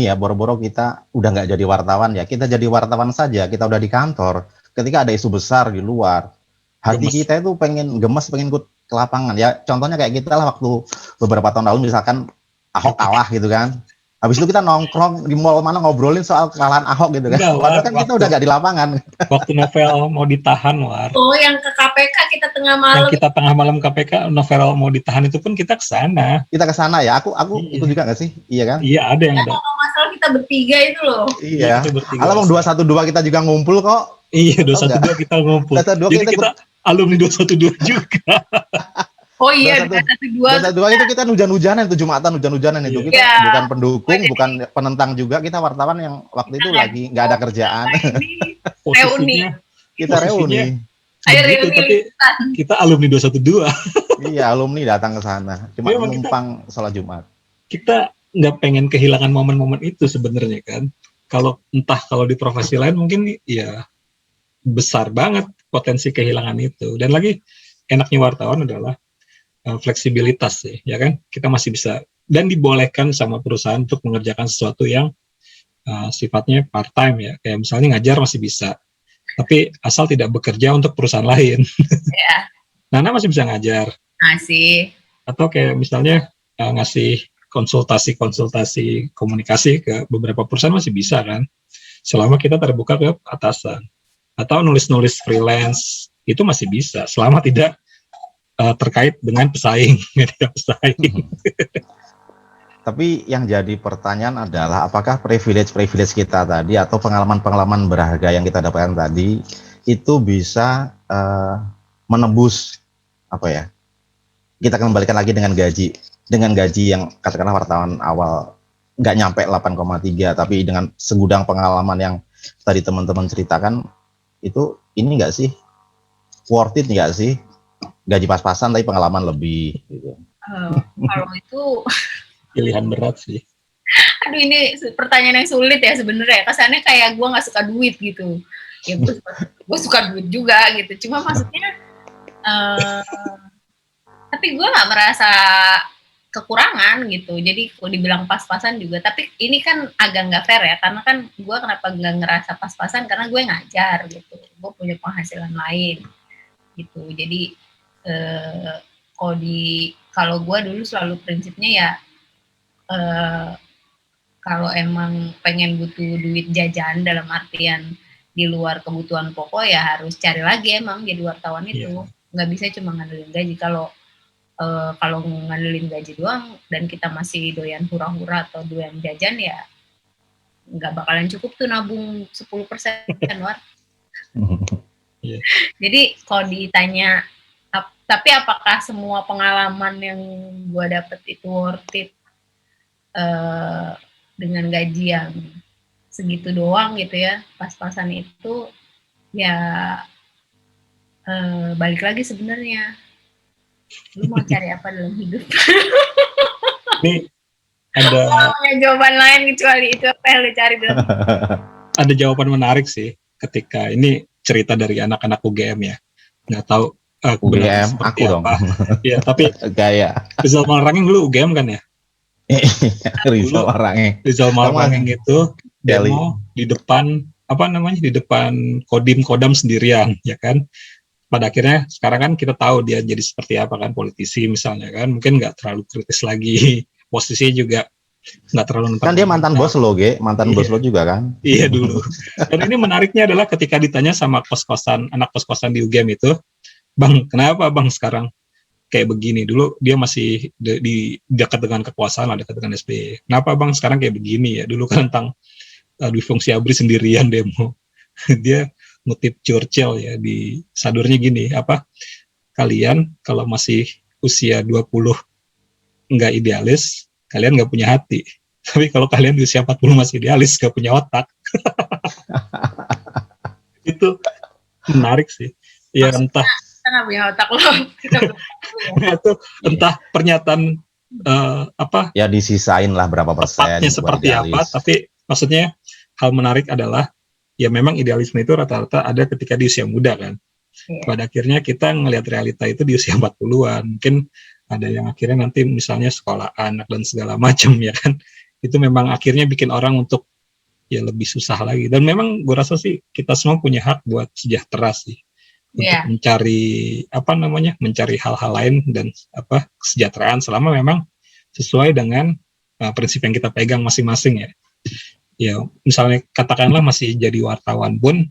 udah nggak jadi wartawan ya, kita jadi wartawan saja, kita udah di kantor, ketika ada isu besar di luar, hati kita itu pengen gemes, pengen ikut ke lapangan ya. Contohnya kayak kita lah waktu beberapa tahun lalu misalkan Ahok kalah gitu kan, habis itu kita nongkrong di mall mana ngobrolin soal kekalahan Ahok gitu kan. Padahal kan kita udah nggak di lapangan. Waktu novel mau ditahan, Oh, yang ke KPK kita tengah malam. Yang kita tengah malam KPK, novel mau ditahan itu pun kita ke sana. Kita ke sana ya. Aku ikut juga nggak sih? Iya kan? Iya, ada yang ada. Kalau masalah kita bertiga itu loh. Iya. Alam 212 kita juga ngumpul kok. Iya, 212 kita ngumpul. Jadi kita alumni 212 juga. Oh iya, 212 itu kita hujan-hujanan itu, Jumatan hujan-hujanan itu. Kita bukan pendukung, bukan penentang juga, kita wartawan yang waktu itu lagi nggak ada kerjaan. Reuni. Kita reuni. Tapi kita alumni 212. Iya, alumni datang ke sana. Cuma numpang sholat Jumat. Kita nggak pengen kehilangan momen-momen itu sebenarnya kan. Kalau di profesi lain mungkin ya besar banget potensi kehilangan itu. Dan lagi enaknya wartawan adalah fleksibilitas ya kan, kita masih bisa dan dibolehkan sama perusahaan untuk mengerjakan sesuatu yang sifatnya part time ya, kayak misalnya ngajar masih bisa, tapi asal tidak bekerja untuk perusahaan lain. Ya. Nana masih bisa ngajar, masih, atau kayak misalnya ngasih konsultasi komunikasi ke beberapa perusahaan masih bisa kan, selama kita terbuka ke atasan, atau nulis freelance itu masih bisa selama tidak terkait dengan pesaing. Tapi yang jadi pertanyaan adalah apakah privilege kita tadi atau pengalaman berharga yang kita dapatkan tadi itu bisa menembus kita kembalikan lagi dengan gaji yang katakanlah wartawan awal nggak nyampe 8,3, tapi dengan segudang pengalaman yang tadi teman-teman ceritakan itu, ini nggak sih worth it nggak sih? Gaji pas-pasan tapi pengalaman lebih gitu. Kalau itu pilihan berat sih. Aduh, ini pertanyaan yang sulit ya sebenarnya. Kesannya kayak gue nggak suka duit gitu. Ya gue suka duit juga gitu. Cuma maksudnya, tapi gue nggak merasa kekurangan gitu. Jadi kalau dibilang pas-pasan juga. Tapi ini kan agak nggak fair ya. Karena kan gue kenapa nggak ngerasa pas-pasan, karena gue ngajar gitu. Gue punya penghasilan lain gitu. Jadi kalau gue dulu selalu prinsipnya ya, kalau emang pengen butuh duit jajan dalam artian di luar kebutuhan pokok ya harus cari lagi emang jadi wartawan itu. Nggak bisa cuma ngandelin gaji. Kalau ngandelin gaji doang dan kita masih doyan hura-hura atau doyan jajan ya nggak bakalan cukup tuh nabung 10% War. Jadi kalau ditanya tapi apakah semua pengalaman yang gue dapet itu worth it dengan gaji yang segitu doang gitu ya, pas-pasan itu ya, balik lagi sebenarnya lu mau cari apa dalam hidup. Ini ada jawaban lain kecuali itu apa yang lu cari dalam hidup. Ada jawaban menarik sih ketika ini cerita dari anak-anak UGM ya, nggak tahu UGM aku dong. Iya, tapi gaya. Rizal Malarangeng dulu UGM kan ya? Rizal Malarangeng itu demo di depan di depan Kodam sendirian ya kan. Pada akhirnya sekarang kan kita tahu dia jadi seperti apa kan, politisi misalnya kan, mungkin nggak terlalu kritis lagi, posisinya juga nggak terlalu kan dia mantan bos lo, bos lo juga kan. Iya dulu. Dan ini menariknya adalah ketika ditanya sama anak kos-kosan di UGM itu, Bang, kenapa Bang sekarang kayak begini? Dulu dia masih di dekat dengan kekuasaan, dekat dengan SBY. Kenapa Bang sekarang kayak begini ya? Dulu kan tentang Dwi Fungsi Abri sendirian demo. Dia ngutip Churchill ya di sadurnya gini, kalian kalau masih usia 20 nggak idealis, kalian nggak punya hati. Tapi kalau kalian di usia 40 masih idealis, nggak punya otak. Itu menarik sih. Ya entah Kita nggak punya otak loh. itu entah pernyataan Ya disisain lah berapa persen tepatnya buat seperti apa, idealis. tapi maksudnya hal menarik adalah ya memang idealisme itu rata-rata ada ketika di usia muda kan. Iya. Pada akhirnya kita ngelihat realita itu di usia 40-an. Mungkin ada yang akhirnya nanti misalnya sekolah anak dan segala macam ya kan. Itu memang akhirnya bikin orang untuk ya lebih susah lagi. Dan memang gue rasa sih kita semua punya hak buat sejahtera sih. Untuk Iya. mencari hal-hal lain dan kesejahteraan selama memang sesuai dengan prinsip yang kita pegang masing-masing ya. Ya misalnya katakanlah masih jadi wartawan pun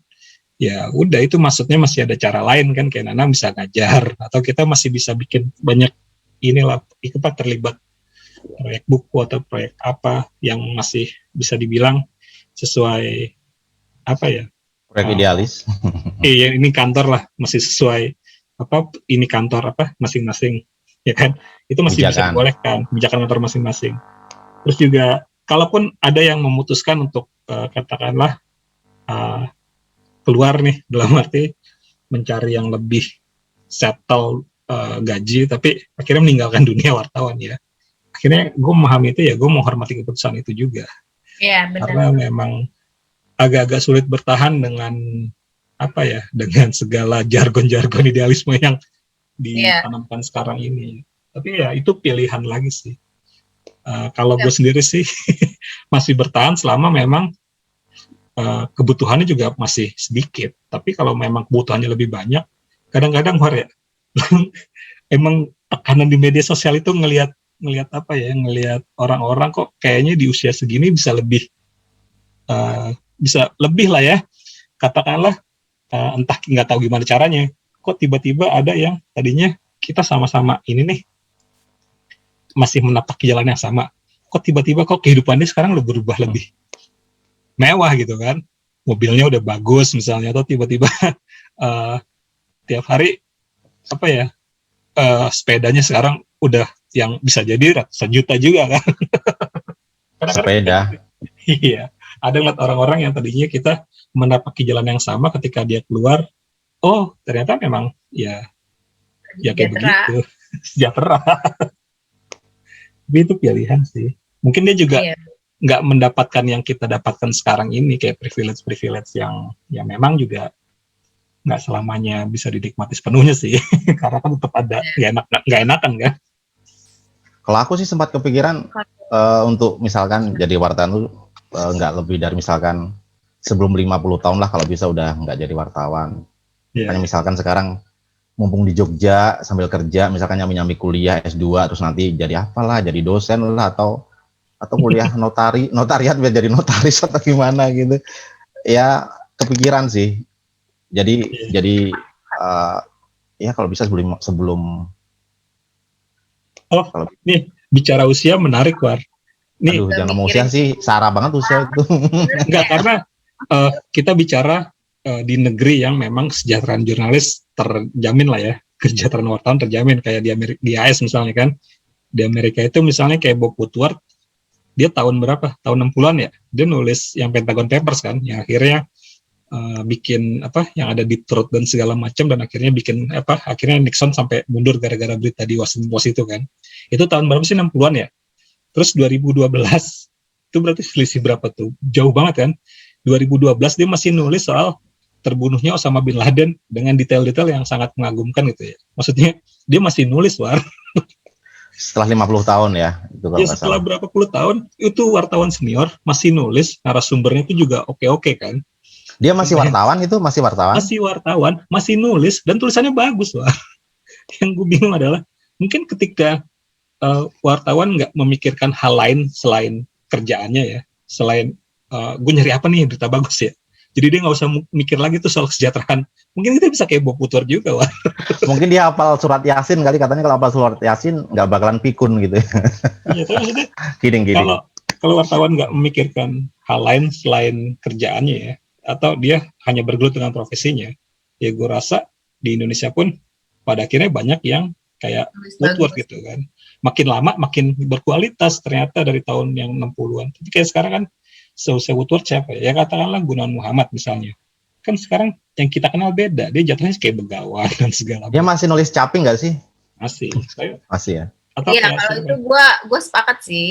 ya udah itu maksudnya masih ada cara lain kan, kayak Nana bisa ngajar atau kita masih bisa bikin banyak terlibat proyek buku atau proyek apa yang masih bisa dibilang sesuai Proyek idealis. Iya, ini kantor lah masih sesuai ini kantor masing-masing ya kan, itu masih bisa dibolehkan bijakan kantor masing-masing. Terus juga kalaupun ada yang memutuskan untuk katakanlah keluar nih dalam arti mencari yang lebih settle gaji tapi akhirnya meninggalkan dunia wartawan ya, akhirnya gue memahami itu ya, gue menghormati keputusan itu juga. Iya, benar. Karena memang agak-agak sulit bertahan dengan dengan segala jargon-jargon idealisme yang ditanamkan sekarang ini. Tapi ya itu pilihan lagi sih. Kalau gue sendiri sih masih bertahan selama memang kebutuhannya juga masih sedikit. Tapi kalau memang kebutuhannya lebih banyak, kadang-kadang emang tekanan di media sosial itu ngelihat orang-orang kok kayaknya di usia segini bisa lebih lah ya, katakanlah entah nggak tahu gimana caranya, kok tiba-tiba ada yang tadinya kita sama-sama ini nih masih menapaki jalan yang sama, kok tiba-tiba kehidupannya sekarang udah berubah lebih mewah gitu kan, mobilnya udah bagus misalnya, atau tiba-tiba tiap hari sepedanya sekarang udah yang bisa jadi ratusan juta juga kan. Sepeda. Iya, ada ngeliat orang-orang yang tadinya kita menapaki jalan yang sama, ketika dia keluar, oh ternyata memang ya kayak begitu, sejahtera. Tapi itu pilihan sih. Mungkin dia juga nggak mendapatkan yang kita dapatkan sekarang ini, kayak privilege yang memang juga nggak selamanya bisa dinikmati sepenuhnya sih. Karena kan tetap ada nggak enakan kan. Kalau aku sih sempat kepikiran untuk misalkan jadi wartawan tuh nggak lebih dari misalkan sebelum 50 tahun lah kalau bisa udah nggak jadi wartawan. Makanya misalkan sekarang mumpung di Jogja sambil kerja, misalkan nyambi kuliah S2 terus nanti jadi apalah, jadi dosen lah atau kuliah notariat biar jadi notaris atau gimana gitu. Ya kepikiran sih. Jadi ya kalau bisa sebelum nih bicara usia menarik, War. Nih, aduh, jangan ngomong usia sih, sarah banget usia itu. Enggak, karena kita bicara di negeri yang memang kesejahteraan jurnalis terjamin lah ya, kesejahteraan wartawan terjamin, kayak di AS misalnya kan. Di Amerika itu misalnya kayak Bob Woodward, dia tahun berapa? Tahun 60-an ya, dia nulis yang Pentagon Papers kan, yang akhirnya bikin yang ada Deep Throat dan segala macam, dan akhirnya akhirnya Nixon sampai mundur gara-gara berita di Washington Post itu kan. Itu tahun berapa sih, 60-an ya? Terus 2012 itu berarti selisih berapa tuh? Jauh banget kan? 2012 dia masih nulis soal terbunuhnya Osama bin Laden dengan detail-detail yang sangat mengagumkan gitu ya. Maksudnya dia masih nulis, War. Setelah 50 tahun ya, itu kalau setelah berapa puluh tahun itu wartawan senior masih nulis, narasumbernya itu juga oke kan. Dia masih wartawan itu, masih wartawan? Masih wartawan, masih nulis, dan tulisannya bagus, War. Yang gue bingung adalah, mungkin ketika wartawan nggak memikirkan hal lain selain kerjaannya ya, selain gue nyari apa nih berita bagus ya, jadi dia nggak usah mikir lagi tuh soal kesejahteraan. Mungkin kita bisa kayak Bob Woodward juga, War. Mungkin dia hafal surat Yasin kali, katanya kalau hafal surat Yasin nggak bakalan pikun gitu. Iya, tapi maksudnya kidding. Kalau wartawan nggak memikirkan hal lain selain kerjaannya ya, atau dia hanya bergelut dengan profesinya, ya gue rasa di Indonesia pun pada akhirnya banyak yang kayak Bagus. Woodward gitu kan. Makin lama makin berkualitas ternyata dari tahun yang 60-an. Tapi kayak sekarang kan seusia Woodward siapa ya? Ya katakanlah Gunawan Muhammad misalnya. Kan sekarang yang kita kenal beda. Dia jatuhnya kayak Begawan dan segala Dia macam. masih nulis caping nggak sih? Masih. Masih ya. Atau Iya, kayak kalau siapa? itu gue sepakat sih,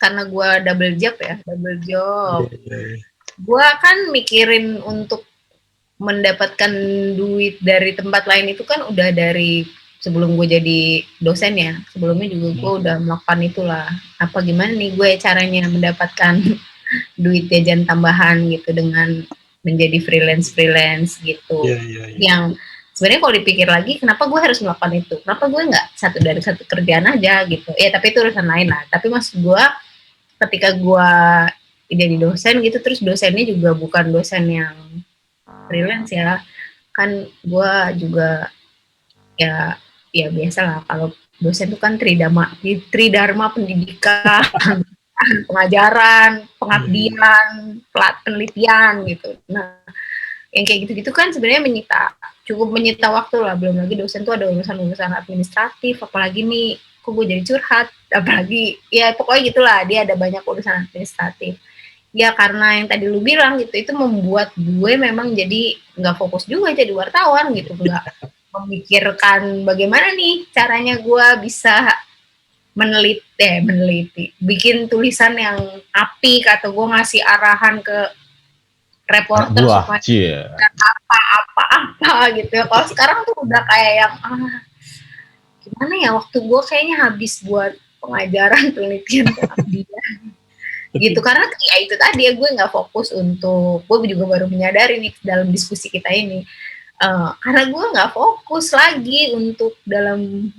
karena gue double job. Iya, iya, iya. Gue kan mikirin untuk mendapatkan duit dari tempat lain itu kan udah dari sebelum gue jadi dosen ya. Sebelumnya juga gue udah melakukan itulah. Apa gimana nih gue caranya mendapatkan duit jajan tambahan gitu dengan menjadi freelance gitu. Iya, iya, iya. Yang sebenarnya kalau dipikir lagi, kenapa gue harus melakukan itu? Kenapa gue nggak satu kerjaan aja gitu? Ya tapi itu urusan lain lah. Tapi maksud gue, ketika gue jadi dosen gitu, terus dosennya juga bukan dosen yang freelance ya, kan gue juga ya biasa lah, kalau dosen itu kan tridharma pendidikan, pengajaran, pengabdian, penelitian gitu. Nah, yang kayak gitu-gitu kan sebenarnya cukup menyita waktu lah. Belum lagi dosen tuh ada urusan-urusan administratif, apalagi nih kok gue jadi curhat, apalagi ya pokoknya gitulah, dia ada banyak urusan administratif. Ya karena yang tadi lu bilang gitu, itu membuat gue memang jadi nggak fokus juga jadi wartawan gitu, nggak memikirkan bagaimana nih caranya gue bisa meneliti, bikin tulisan yang apik, atau gue ngasih arahan ke reporter supaya apa gitu ya. Kalau sekarang tuh udah kayak yang gimana ya, waktu gue kayaknya habis buat pengajaran, penelitian, pengabdian gitu. Karena ya itu tadi ya, gue nggak fokus untuk, gue juga baru menyadari nih dalam diskusi kita ini, karena gue nggak fokus lagi untuk dalam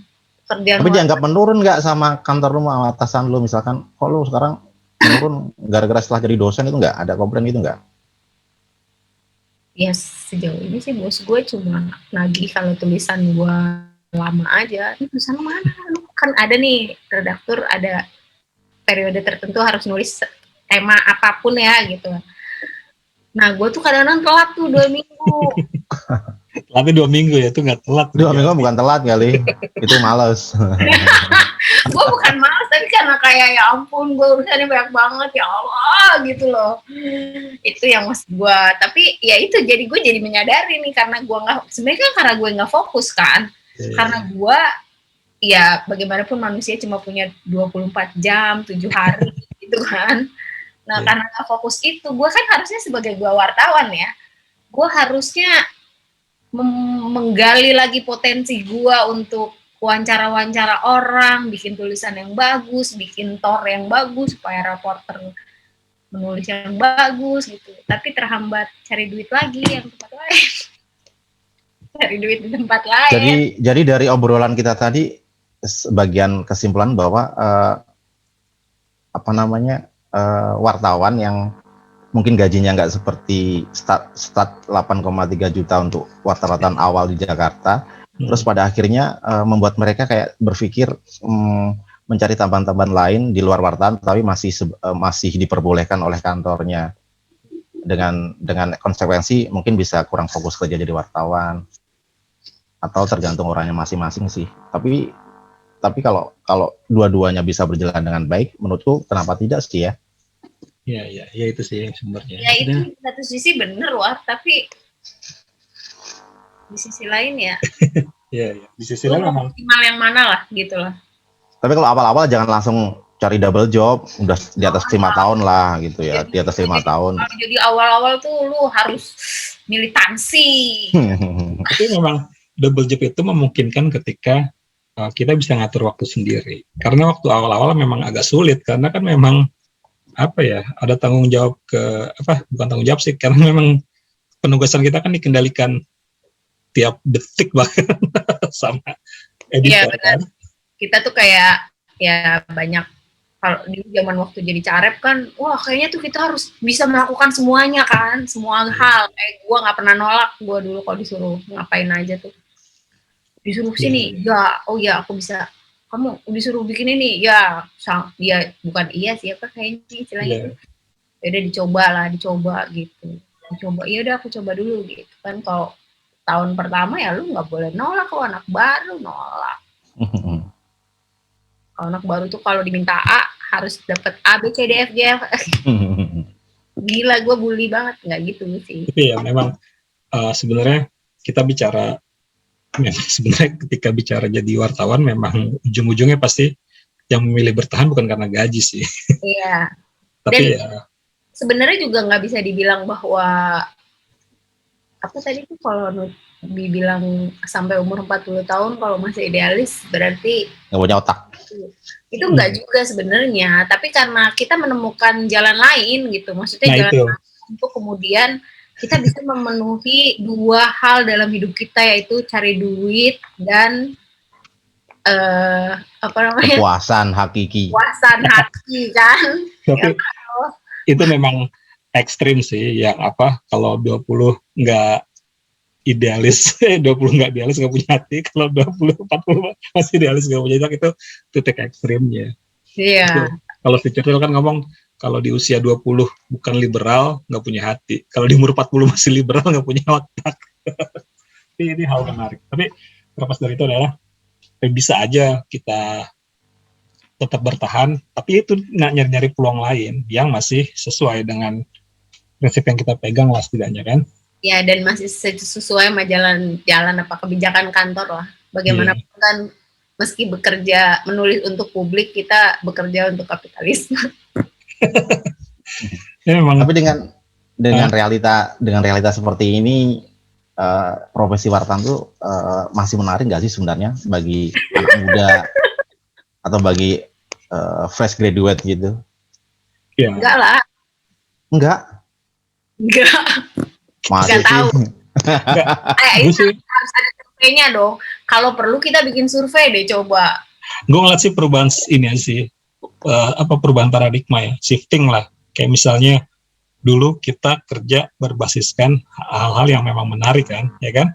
kerjaan. Tapi dianggap menurun nggak sama kantor lu, sama atasan lu, misalkan kok lu sekarang menurun gara-gara setelah jadi dosen, itu nggak ada komplain gitu nggak? Ya sejauh ini sih bos gue cuma nagih kalau tulisan gue lama aja. Ini tulisan mana? Lu kan ada nih redaktur, ada periode tertentu harus nulis tema apapun ya gitu. Nah gue tuh kadang-kadang telat tuh 2 minggu. Telatnya 2 minggu ya, itu nggak telat. 2 minggu bukan telat kali, itu males. Gue bukan malas, tapi karena kayak ya ampun, gue urusannya banyak banget ya Allah gitu loh. Itu yang maksud gue. Tapi ya itu, jadi gue jadi menyadari nih, karena gue nggak, sebenarnya kan karena gue nggak fokus kan. Karena gue ya bagaimanapun manusia cuma punya 24 jam 7 hari gitu kan. Nah karena nggak fokus itu, gue kan harusnya sebagai gue wartawan ya, gue harusnya menggali lagi potensi gue untuk wawancara-wawancara orang, bikin tulisan yang bagus, bikin tor yang bagus supaya reporter menulis yang bagus gitu. Tapi terhambat cari duit lagi yang tempat lain. Cari duit di tempat lain. Jadi dari obrolan kita tadi, sebagian kesimpulan bahwa wartawan yang mungkin gajinya nggak seperti start 8,3 juta untuk wartawan awal di Jakarta, terus pada akhirnya membuat mereka kayak berpikir mencari tambahan-tambahan lain di luar wartawan, tapi masih diperbolehkan oleh kantornya, dengan konsekuensi mungkin bisa kurang fokus kerja jadi wartawan, atau tergantung orangnya masing-masing sih. Tapi kalau dua-duanya bisa berjalan dengan baik, menurutku kenapa tidak sih ya? Ya itu sih sebenarnya. Ya itu di satu sisi bener wah, tapi di sisi lain ya. Iya, di sisi lain memang optimal yang mana lah gitu lah. Tapi kalau awal-awal jangan langsung cari double job, udah di atas 5 tahun lah gitu ya, di atas 5 tahun. Jadi awal-awal tuh lu harus militansi. Tapi memang double job itu memungkinkan ketika kita bisa ngatur waktu sendiri. Karena waktu awal-awal memang agak sulit, karena kan memang ada tanggung jawab bukan tanggung jawab sih, karena memang penugasan kita kan dikendalikan tiap detik bahkan sama editor. Iya benar. Kita tuh kayak ya banyak, kalau di zaman waktu jadi carep kan, wah kayaknya tuh kita harus bisa melakukan semuanya kan, semua hal. Gue nggak pernah nolak, gue dulu kalau disuruh ngapain aja tuh, disuruh sini, ya oh ya aku bisa. Kamu disuruh bikin ini, ya bukan iya sih apa kayaknya istilahnya itu. Ya udah dicoba gitu. Ya udah aku coba dulu gitu kan. Kalau tahun pertama ya lu nggak boleh nolak, kalau anak baru nolak. Kalau anak baru tuh kalau diminta A harus dapat A B C D F G F. Gila, gue bully banget, nggak gitu sih. Tapi ya memang sebenarnya kita bicara, sebenarnya ketika bicara jadi wartawan memang ujung-ujungnya pasti yang memilih bertahan bukan karena gaji sih. Iya. Tapi Dan ya sebenarnya juga nggak bisa dibilang bahwa apa tadi tuh, kalau dibilang sampai umur 40 tahun kalau masih idealis berarti nggak punya otak. Itu enggak juga sebenarnya, tapi karena kita menemukan jalan lain gitu, maksudnya nah jalan itu lain untuk kemudian kita bisa memenuhi dua hal dalam hidup kita, yaitu cari duit dan apa namanya, Kepuasan hakiki. kepuasan hati kan. tapi Ya, itu memang ekstrim sih, yang apa kalau 20 nggak idealis, 20 nggak idealis nggak punya hati, kalau 20 40 masih idealis nggak punya hati, itu titik ekstrimnya. iya. Itu, kalau Churchill kan ngomong kalau di usia 20 bukan liberal nggak punya hati, kalau di umur 40 masih liberal nggak punya otak. Ini hal menarik. Tapi terlepas dari itu adalah bisa aja kita tetap bertahan, tapi itu nyari-nyari peluang lain yang masih sesuai dengan prinsip yang kita pegang lah setidaknya kan. Ya, dan masih sesuai sama jalan apa kebijakan kantor lah. Bagaimanapun kan meski bekerja menulis untuk publik, kita bekerja untuk kapitalisme. Ya, memang. Tapi dengan realita seperti ini, profesi wartawan tuh masih menarik nggak sih sebenarnya bagi anak muda atau bagi fresh graduate gitu? Ya. Enggak lah. Enggak. Masih tahu. Harus ada surveinya dong. Kalau perlu kita bikin survei deh, coba. Gue ngeliat sih perubahan ini sih, perubahan paradigma ya, shifting lah. Kayak misalnya dulu kita kerja berbasiskan hal-hal yang memang menarik kan, ya kan?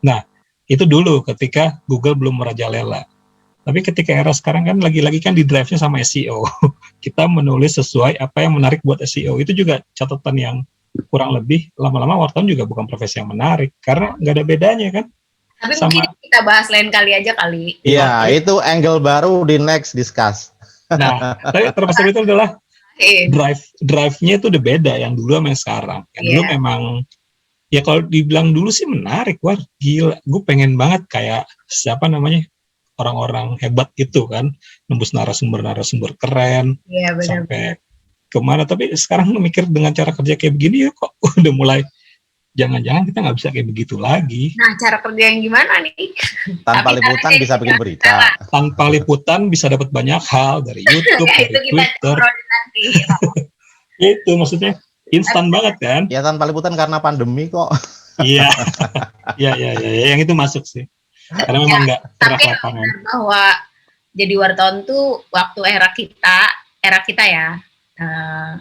Nah, itu dulu ketika Google belum merajalela. Tapi ketika era sekarang kan lagi-lagi kan di drive-nya sama SEO. Kita menulis sesuai apa yang menarik buat SEO. Itu juga catatan yang kurang lebih lama-lama wartawan juga bukan profesi yang menarik karena nggak ada bedanya kan. Tapi mungkin kita bahas lain kali aja kali. Iya, itu angle baru di next discuss. Nah, tapi terlepas dari itu adalah drive-nya itu udah beda yang dulu sama yang sekarang. Yang dulu memang ya kalau dibilang dulu sih menarik, wah gila, gue pengen banget kayak siapa namanya orang-orang hebat itu kan, nembus narasumber keren, sampai kemana. Tapi sekarang mikir dengan cara kerja kayak begini ya kok udah mulai jangan-jangan kita nggak bisa kayak begitu lagi. Nah, cara kerja yang gimana nih? Tanpa liputan bisa bikin berita. Tanpa liputan bisa dapat banyak hal dari YouTube, dari Twitter. Itu maksudnya instan banget kan? Ya tanpa liputan karena pandemi kok. Iya, iya, yang itu masuk sih. Karena memang nggak pernah lapangan. Bahwa jadi wartawan tuh waktu era kita ya.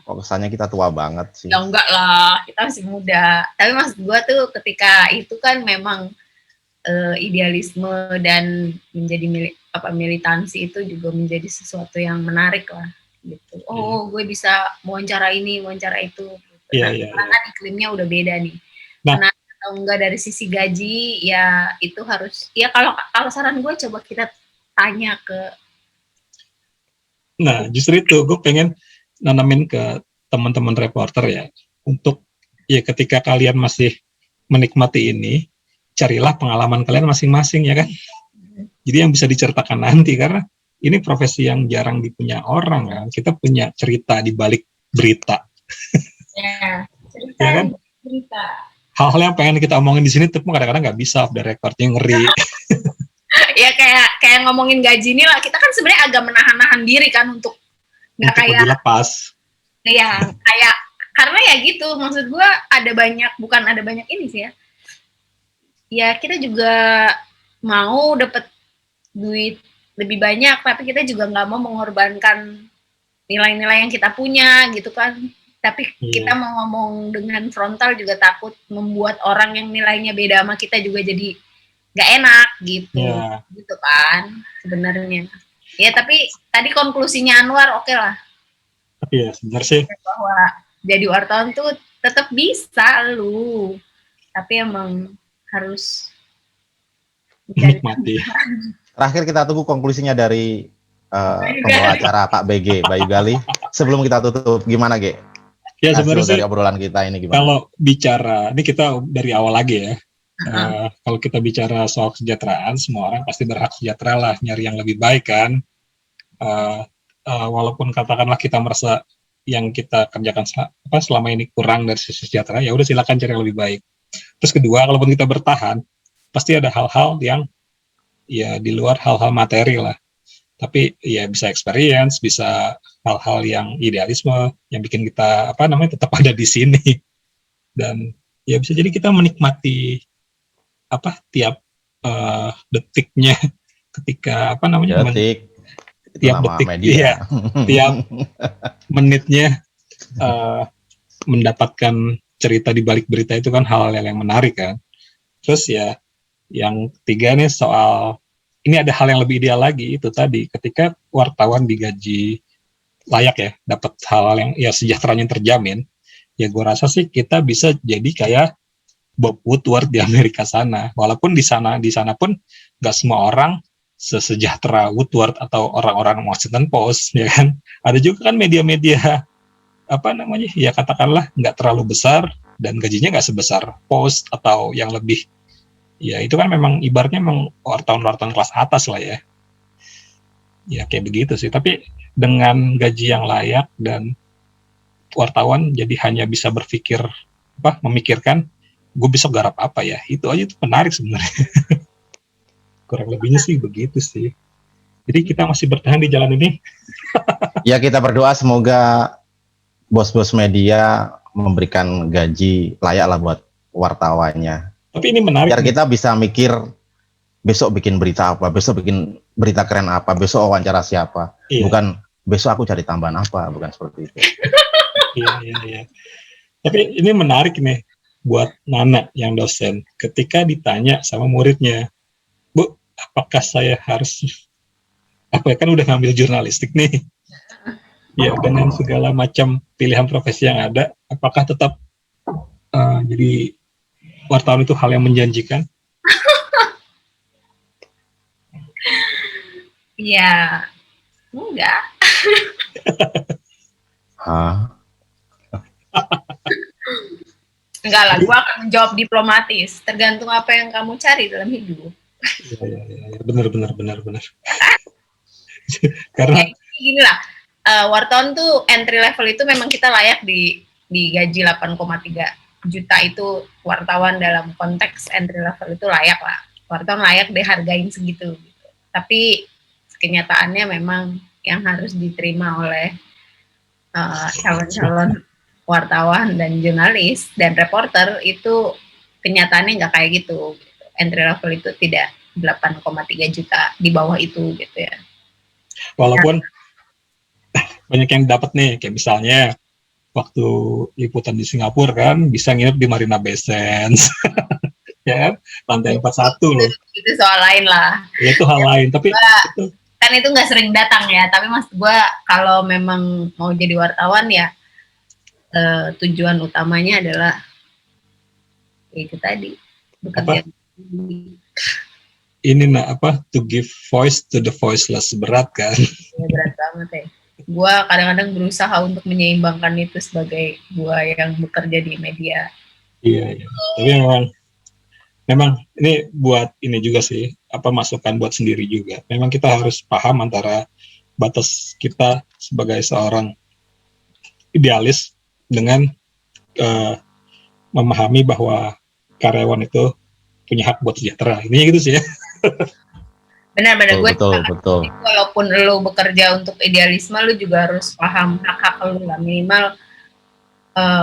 Kok kesannya kita tua banget sih? Ya enggak lah, kita masih muda. Tapi maksud gue tuh ketika itu kan memang idealisme dan menjadi militansi itu juga menjadi sesuatu yang menarik lah gitu. Oh, gue bisa wawancara ini, wawancara itu. Karena kan iklimnya udah beda nih. Nah, atau enggak dari sisi gaji ya itu harus ya kalau saran gue coba kita tanya ke. Nah, justru itu gue pengen nanamin ke teman-teman reporter ya, untuk ya ketika kalian masih menikmati ini, carilah pengalaman kalian masing-masing ya kan. Jadi yang bisa diceritakan nanti, karena ini profesi yang jarang dipunya orang kan. Kita punya cerita di balik berita. Ya, cerita. Ya kan? Cerita. Hal-hal yang pengen kita omongin di sini tapi kadang-kadang nggak bisa, off the recordnya ngeri. Ya kayak ngomongin gaji ini lah, kita kan sebenarnya agak menahan-nahan diri kan untuk nggak kayak dilepas. Ya kayak karena ya gitu, maksud gue bukan ada banyak ini sih ya. Ya kita juga mau dapat duit lebih banyak, tapi kita juga nggak mau mengorbankan nilai-nilai yang kita punya gitu kan. Tapi kita mau ngomong dengan frontal juga takut membuat orang yang nilainya beda sama kita juga jadi nggak enak gitu, gitu kan sebenarnya. Ya tapi tadi konklusinya Anwar oke lah. Tapi ya sebenarnya sih bahwa jadi wartawan tuh tetap bisa lu, tapi emang harus mencari. Menikmati. Terakhir kita tunggu konklusinya dari pembawa acara Pak BG, Bayu Gali. Sebelum kita tutup, gimana Ge? Ya Hasil sebenarnya dari sih, obrolan kita ini gimana? kalau bicara, ini kita dari awal lagi ya. Kalau kita bicara soal kesejahteraan, semua orang pasti berhak sejahtera lah, nyari yang lebih baik kan. Walaupun katakanlah kita merasa yang kita kerjakan selama ini kurang dari sisi sejahtera, ya udah silakan cari yang lebih baik. Terus kedua, kalaupun kita bertahan, pasti ada hal-hal yang ya di luar hal-hal materi lah. Tapi ya bisa experience, bisa hal-hal yang idealisme, yang bikin kita tetap ada di sini. Dan ya bisa jadi kita menikmati tiap detiknya ketika detik itu tiap nama detik media. iya, tiap menitnya mendapatkan cerita di balik berita itu kan hal yang menarik kan. Terus ya yang ketiga nih soal ini ada hal yang lebih ideal lagi, itu tadi ketika wartawan digaji layak ya, dapat hal yang ya sejahteranya terjamin, ya gue rasa sih kita bisa jadi kayak Bob Woodward di Amerika sana. Walaupun di sana pun nggak semua orang sesejahtera Woodward atau orang-orang Washington Post, ya kan. Ada juga kan media-media ya katakanlah nggak terlalu besar dan gajinya nggak sebesar Post atau yang lebih. Ya itu kan memang ibaratnya memang wartawan-wartawan kelas atas lah ya. Ya kayak begitu sih. Tapi dengan gaji yang layak dan wartawan jadi hanya bisa berpikir memikirkan gue besok garap apa ya, itu aja tuh menarik sebenarnya. Kurang lebihnya sih begitu sih. Jadi kita masih bertahan di jalan ini. Ya kita berdoa semoga bos-bos media memberikan gaji layak lah buat wartawannya. Tapi ini menarik. Biar kita bisa mikir besok bikin berita apa, besok bikin berita keren apa, besok wawancara siapa. Iya. Bukan besok aku cari tambahan apa, bukan seperti itu. Iya. Tapi ini menarik nih buat Nana yang dosen. Ketika ditanya sama muridnya, Bu, apakah saya harus kan udah ngambil jurnalistik nih? Ya dengan segala macam pilihan profesi yang ada, apakah tetap jadi wartawan itu hal yang menjanjikan? Ya, enggak. Enggak lah, gue akan menjawab diplomatis. Tergantung apa yang kamu cari dalam hidup. Iya, benar. Karena gini lah, wartawan tuh entry level itu memang kita layak di gaji 8,3 juta itu wartawan dalam konteks entry level itu layak lah. Wartawan layak dihargain segitu. Gitu. Tapi kenyataannya memang yang harus diterima oleh calon-calon wartawan dan jurnalis dan reporter itu kenyataannya nggak kayak gitu. Entry level itu tidak 8,3 juta, di bawah itu gitu ya. Walaupun banyak yang dapat nih, kayak misalnya waktu liputan di Singapura kan bisa nginep di Marina Bay Sands. Ya kan, lantai 41 loh. Itu soal lain lah. Ya itu hal lain, tapi kan itu nggak sering datang ya, tapi maksud gue kalau memang mau jadi wartawan ya tujuan utamanya adalah itu tadi, bekerja. Ini to give voice to the voiceless, berat kan? Ya, berat banget ya. Gue kadang-kadang berusaha untuk menyeimbangkan itu sebagai gue yang bekerja di media. Iya. Tapi memang ini buat ini juga sih, masukan buat sendiri juga. Memang kita harus paham antara batas kita sebagai seorang idealis dengan memahami bahwa karyawan itu punya hak buat sejahtera. Ini gitu sih ya. Benar-benar betul. Walaupun lo bekerja untuk idealisme, lo juga harus paham hak-hak lo lah. Minimal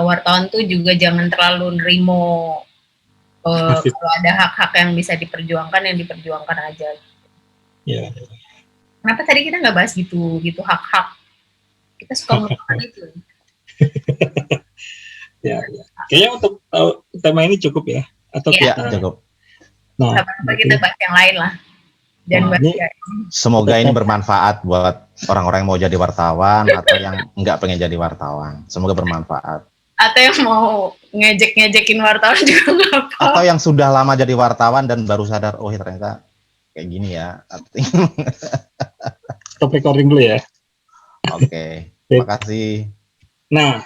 wartawan tuh juga jangan terlalu nerimo kalau ada hak-hak yang bisa diperjuangkan, yang diperjuangkan aja. Iya. Kenapa tadi kita nggak bahas gitu hak-hak? Kita suka ngomongin itu. Ya. Kayaknya untuk tema ini cukup ya? Atau cukup. Nah, kita bahas yang lain lah. Dan semoga ini bermanfaat buat orang-orang yang mau jadi wartawan atau yang nggak pengen jadi wartawan. Semoga bermanfaat. Atau yang mau ngejek-ngejekin wartawan juga nggak apa. Atau yang sudah lama jadi wartawan dan baru sadar, oh ternyata kayak gini ya. Stop recording dulu ya. Oke, makasih. Nah,